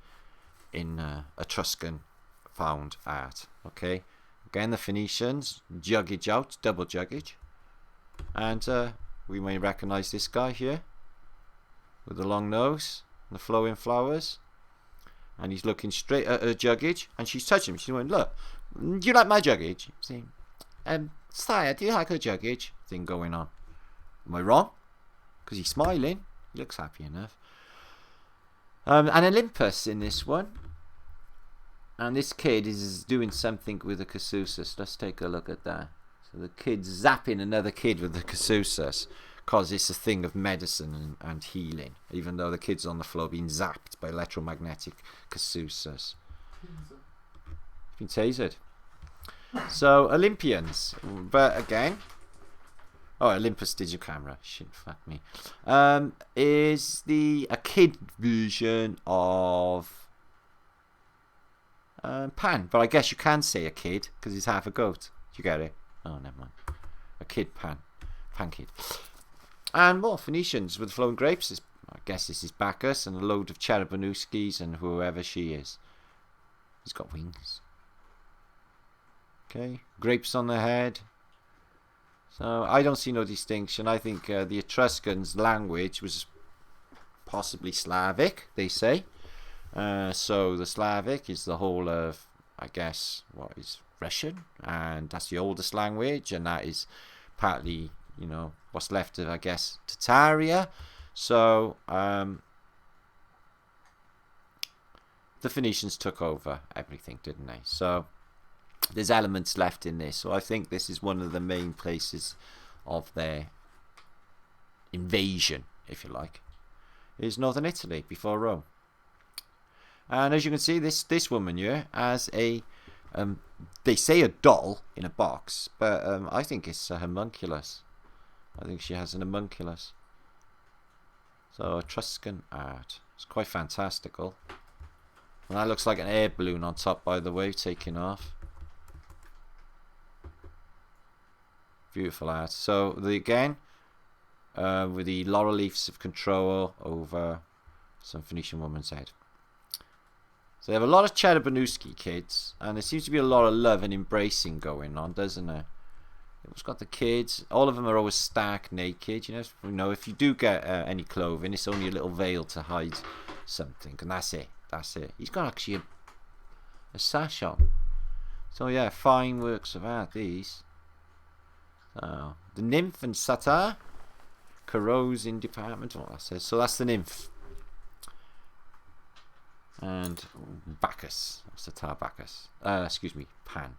Etruscan found art. Okay, again the Phoenicians, juggage out, double juggage, and we may recognise this guy here with the long nose and the flowing flowers, and he's looking straight at her juggage, and she's touching him. She's going, "Look, do you like my juggage?" Saying, "Sire, do you like her juggage?" Thing going on. Am I wrong? Because he's smiling. He looks happy enough. And Olympus in this one. And this kid is doing something with a Caduceus. Let's take a look at that. So the kid's zapping another kid with the Caduceus. Because it's a thing of medicine and healing. Even though the kid's on the floor being zapped by electromagnetic Caduceus. He's been tasered. So, Olympians. But again... Oh, Olympus digital camera. Shit, fuck me. Is a kid version of Pan, but I guess you can say a kid because he's half a goat. Do you get it? Oh, never mind. A kid Pan kid. And more Phoenicians with flowing grapes. I guess this is Bacchus and a load of Cherubanuskis and whoever she is. He's got wings. Okay, grapes on the head. So I don't see no distinction. I think the Etruscans' language was possibly Slavic, they say. So the Slavic is the whole of, I guess, what is Russian, and that's the oldest language, and that is partly, you know, what's left of, I guess, Tartaria. So the Phoenicians took over everything, didn't they? So there's elements left in this. So I think this is one of the main places of their invasion, if you like, is northern Italy before Rome. And as you can see, this woman here has a they say a doll in a box, but I think it's a homunculus. I think she has an homunculus. So Etruscan art. It's quite fantastical. And that looks like an air balloon on top, by the way, taking off. Beautiful art. So again, with the laurel leaves of control over some Phoenician woman's head. So they have a lot of Cheddar Banuski kids, and there seems to be a lot of love and embracing going on, doesn't there? It's got the kids. All of them are always stark naked. You know, if you do get any clothing, it's only a little veil to hide something, and that's it. That's it. He's got actually a sash on. So yeah, fine works of art, these. So, the nymph and satyr, corrosing department. What that says. So that's the nymph. And Bacchus, satyr Bacchus. Excuse me, Pan.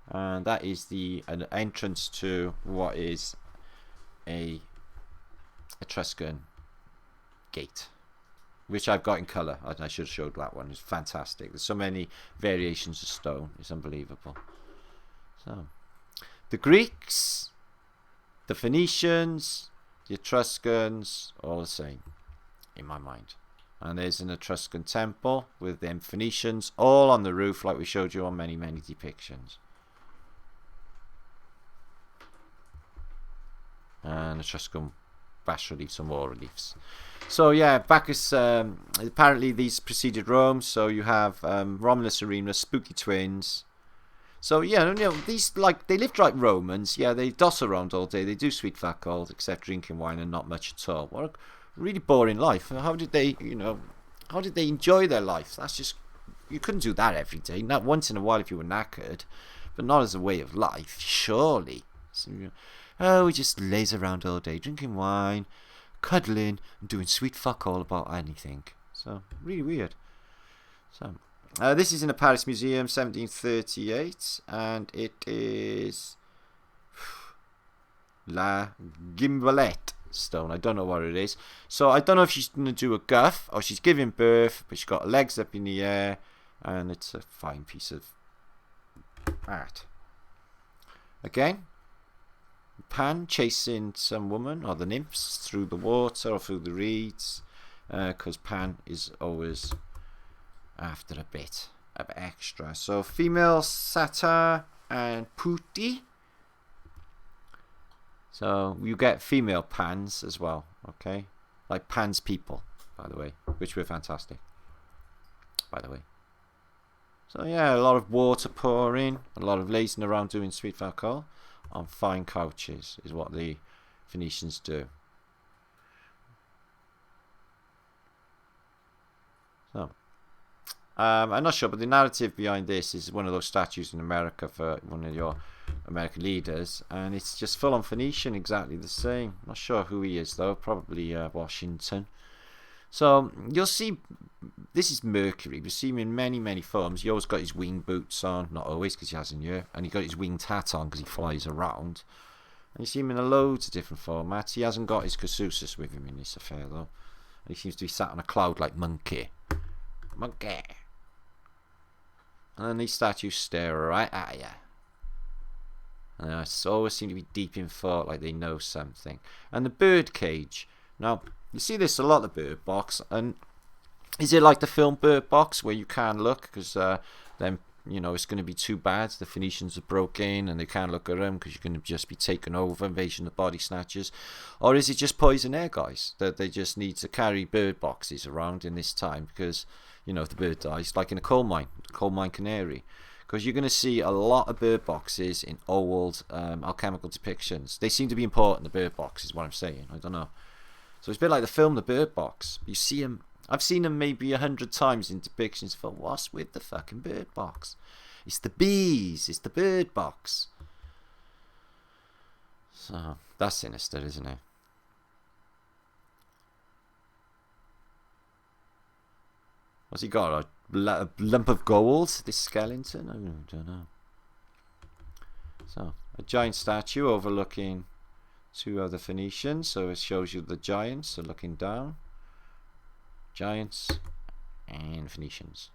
And that is an entrance to what is a Etruscan gate, which I've got in colour. I should have showed that one. It's fantastic. There's so many variations of stone. It's unbelievable. So, the Greeks, the Phoenicians, the Etruscans, all the same in my mind. And there's an Etruscan temple with them Phoenicians all on the roof, like we showed you on many, many depictions. And Etruscan bas reliefs and wall reliefs. So yeah, Bacchus, apparently these preceded Rome. So you have Romulus and Remus, spooky twins. So yeah, you know, these, like, they lived like Romans. Yeah, they doss around all day. They do sweet fat gold, except drinking wine and not much at all. What a really boring life. How did they, how did they enjoy their life? That's just, you couldn't do that every day. Not once in a while if you were knackered, but not as a way of life, surely. So, we just laze around all day, drinking wine, cuddling, and doing sweet fuck all about anything. So, really weird. So, this is in the Paris Museum, 1738, and it is La Gimbalette stone. I don't know what it is. So I don't know if she's going to do a guff or she's giving birth, but she's got her legs up in the air, and it's a fine piece of art. Again, Pan chasing some woman or the nymphs through the water or through the reeds, because Pan is always after a bit of extra. So female satyr and putti. So you get female Pans as well, okay? Like Pan's people, by the way, which were fantastic, by the way. So yeah, a lot of water pouring, a lot of lazing around doing sweet alcohol on fine couches is what the Phoenicians do. So, I'm not sure, but the narrative behind this is one of those statues in America for one of your American leaders, and it's just full on Phoenician, exactly the same. Not sure who he is though, probably Washington. So you'll see, this is Mercury. We see him in many, many films. He always got his wing boots on, not always because he hasn't yet, and he got his winged hat on because he flies around. And you see him in a loads of different formats. He hasn't got his Casus with him in this affair though. And he seems to be sat on a cloud like Monkey. Monkey. And then these statues stare right at you. And they always seem to be deep in thought, like they know something. And the bird cage. Now, you see this a lot, the Bird Box. And is it like the film Bird Box, where you can't look because then, it's going to be too bad? The Phoenicians are broke in and they can't look at them because you're going to just be taken over, invasion of body snatchers. Or is it just poison air, guys, that they just need to carry bird boxes around in this time because, if the bird dies, like in a coal mine canary. Because you're going to see a lot of bird boxes in old alchemical depictions. They seem to be important, the bird box, is what I'm saying. I don't know. So it's a bit like the film The Bird Box. You see them I've seen them maybe 100 times in depictions for what's with the fucking bird box. It's the bees. It's the bird box. So that's sinister, isn't it? What's he got? A lump of gold? This skeleton? I don't know. So a giant statue overlooking two other Phoenicians. So it shows you the giants are looking down. Giants and Phoenicians.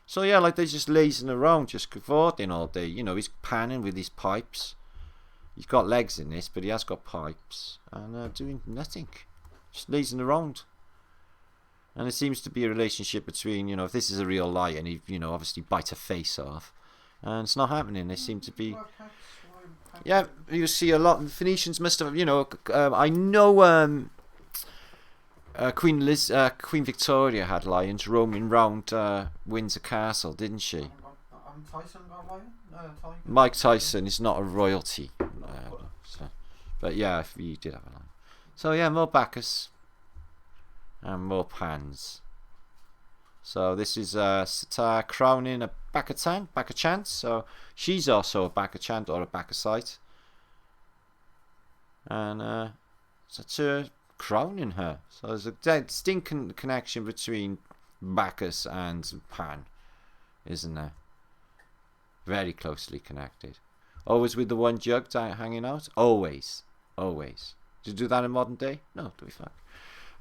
So yeah, like they're just lazing around, just cavorting all day. You know, he's panning with his pipes. He's got legs in this, but he has got pipes. And doing nothing. Just lazing around. And it seems to be a relationship between, you know, if this is a real lion, he, you know, obviously bite a face off. And it's not happening. They seem to be... Yeah, you see a lot. The Phoenicians must have, you know... I know... Queen Victoria had lions roaming round Windsor Castle, didn't she? Tyson got a lion? Mike Tyson is not a royalty. But yeah, he did have a lion. So yeah, more Bacchus. And more pans. So this is Satar crowning a Bacchant. So she's also a Bacchant or a Bacchusite. And Satar crowning her. So there's a distinct connection between Bacchus and Pan, isn't there? Very closely connected. Always with the one jug hanging out? Always. Always. Did you do that in modern day? No, do we fuck?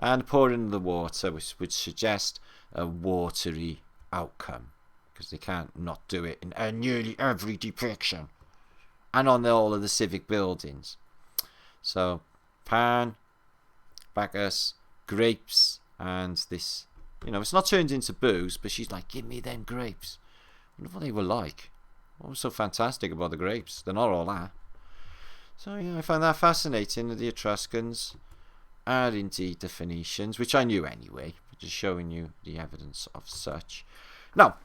And pouring the water, which would suggest a watery outcome, because they can't not do it in nearly every depiction, and on all of the civic buildings. So Pan, Bacchus, grapes, and this, you know, it's not turned into booze, but she's like, give me them grapes. I wonder what they were like. What was so fantastic about the grapes? They're not all that. So yeah, I find that fascinating. The Etruscans are indeed the Phoenicians, which I knew anyway, but just showing you the evidence of such. Now,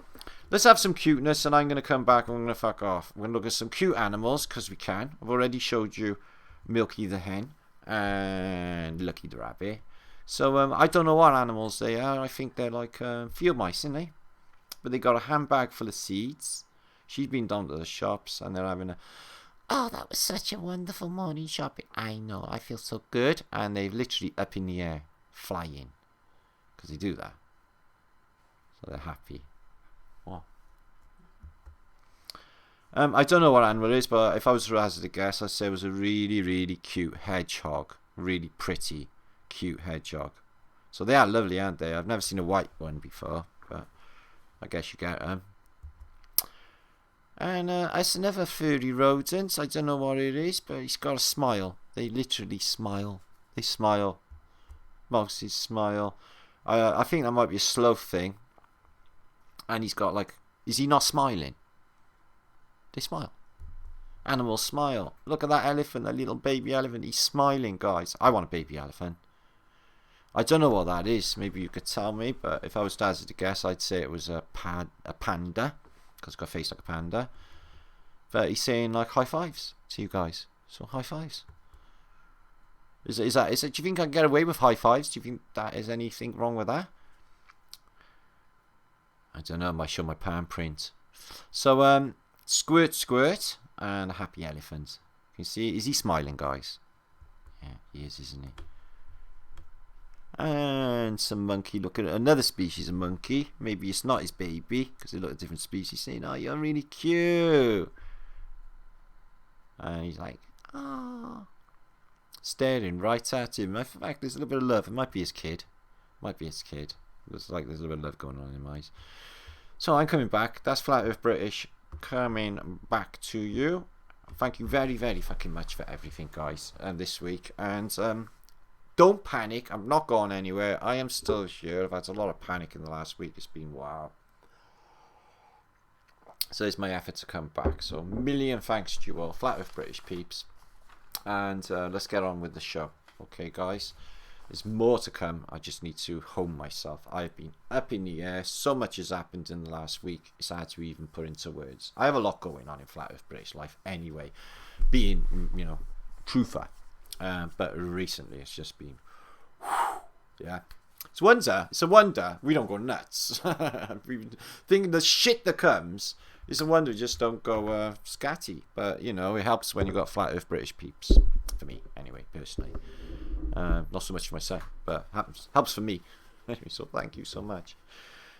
let's have some cuteness, and I'm going to come back and I'm going to fuck off. We're going to look at some cute animals, because we can. I've already showed you Milky the hen and Lucky the rabbit. So I don't know what animals they are. I think they're like field mice, aren't they? But they got a handbag full of seeds. She's been down to the shops, and they're having a... Oh, that was such a wonderful morning shopping. I know, I feel so good. And they're literally up in the air, flying. Because they do that. So they're happy. What? I don't know what animal it is, but if I was to hazard a guess, I'd say it was a really, really cute hedgehog. Really pretty, cute hedgehog. So they are lovely, aren't they? I've never seen a white one before, but I guess you get them. And it's another furry rodent. I don't know what it is, but he's got a smile. They literally smile. They smile. Mouses smile. I think that might be a slow thing. And he's got like... Is he not smiling? They smile. Animals smile. Look at that elephant, that little baby elephant. He's smiling, guys. I want a baby elephant. I don't know what that is. Maybe you could tell me. But if I was to hazard a guess, I'd say it was a panda. Because it's got a face like a panda. But he's saying like high fives to you guys. So high fives. Is that do you think I can get away with high fives? Do you think that is anything wrong with that? I don't know, I might show my palm print. So squirt squirt and a happy elephant. You see, is he smiling, guys? Yeah, he is, isn't he? And some monkey, look at another species of monkey. Maybe it's not his baby, because they look at different species, saying, oh, you're really cute. And he's like, oh, staring right at him. In fact, there's a little bit of love. It might be his kid. Might be his kid. Looks like there's a little bit of love going on in my eyes. So I'm coming back. That's Flat Earth British coming back to you. Thank you very, very fucking much for everything, guys, this week. And don't panic. I'm not going anywhere. I am still here. I've had a lot of panic in the last week. It's been wow. So it's my effort to come back. So a million thanks to you all, Flat Earth British peeps. And let's get on with the show. Okay, guys. There's more to come. I just need to hone myself. I've been up in the air. So much has happened in the last week. It's hard to even put into words. I have a lot going on in Flat Earth British life anyway. Being, you know, truther. But recently it's just been Yeah. It's a wonder we don't go nuts. Thinking the shit that comes, it's a wonder we just don't go scatty. But, you know, it helps when you've got flat earth British peeps. For me, anyway, personally. Not so much for my son, but helps for me. Anyway, so thank you so much.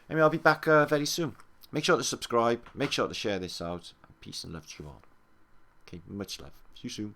Anyway, I'll be back very soon. Make sure to subscribe. Make sure to share this out. Peace and love to you all. Okay, much love. See you soon.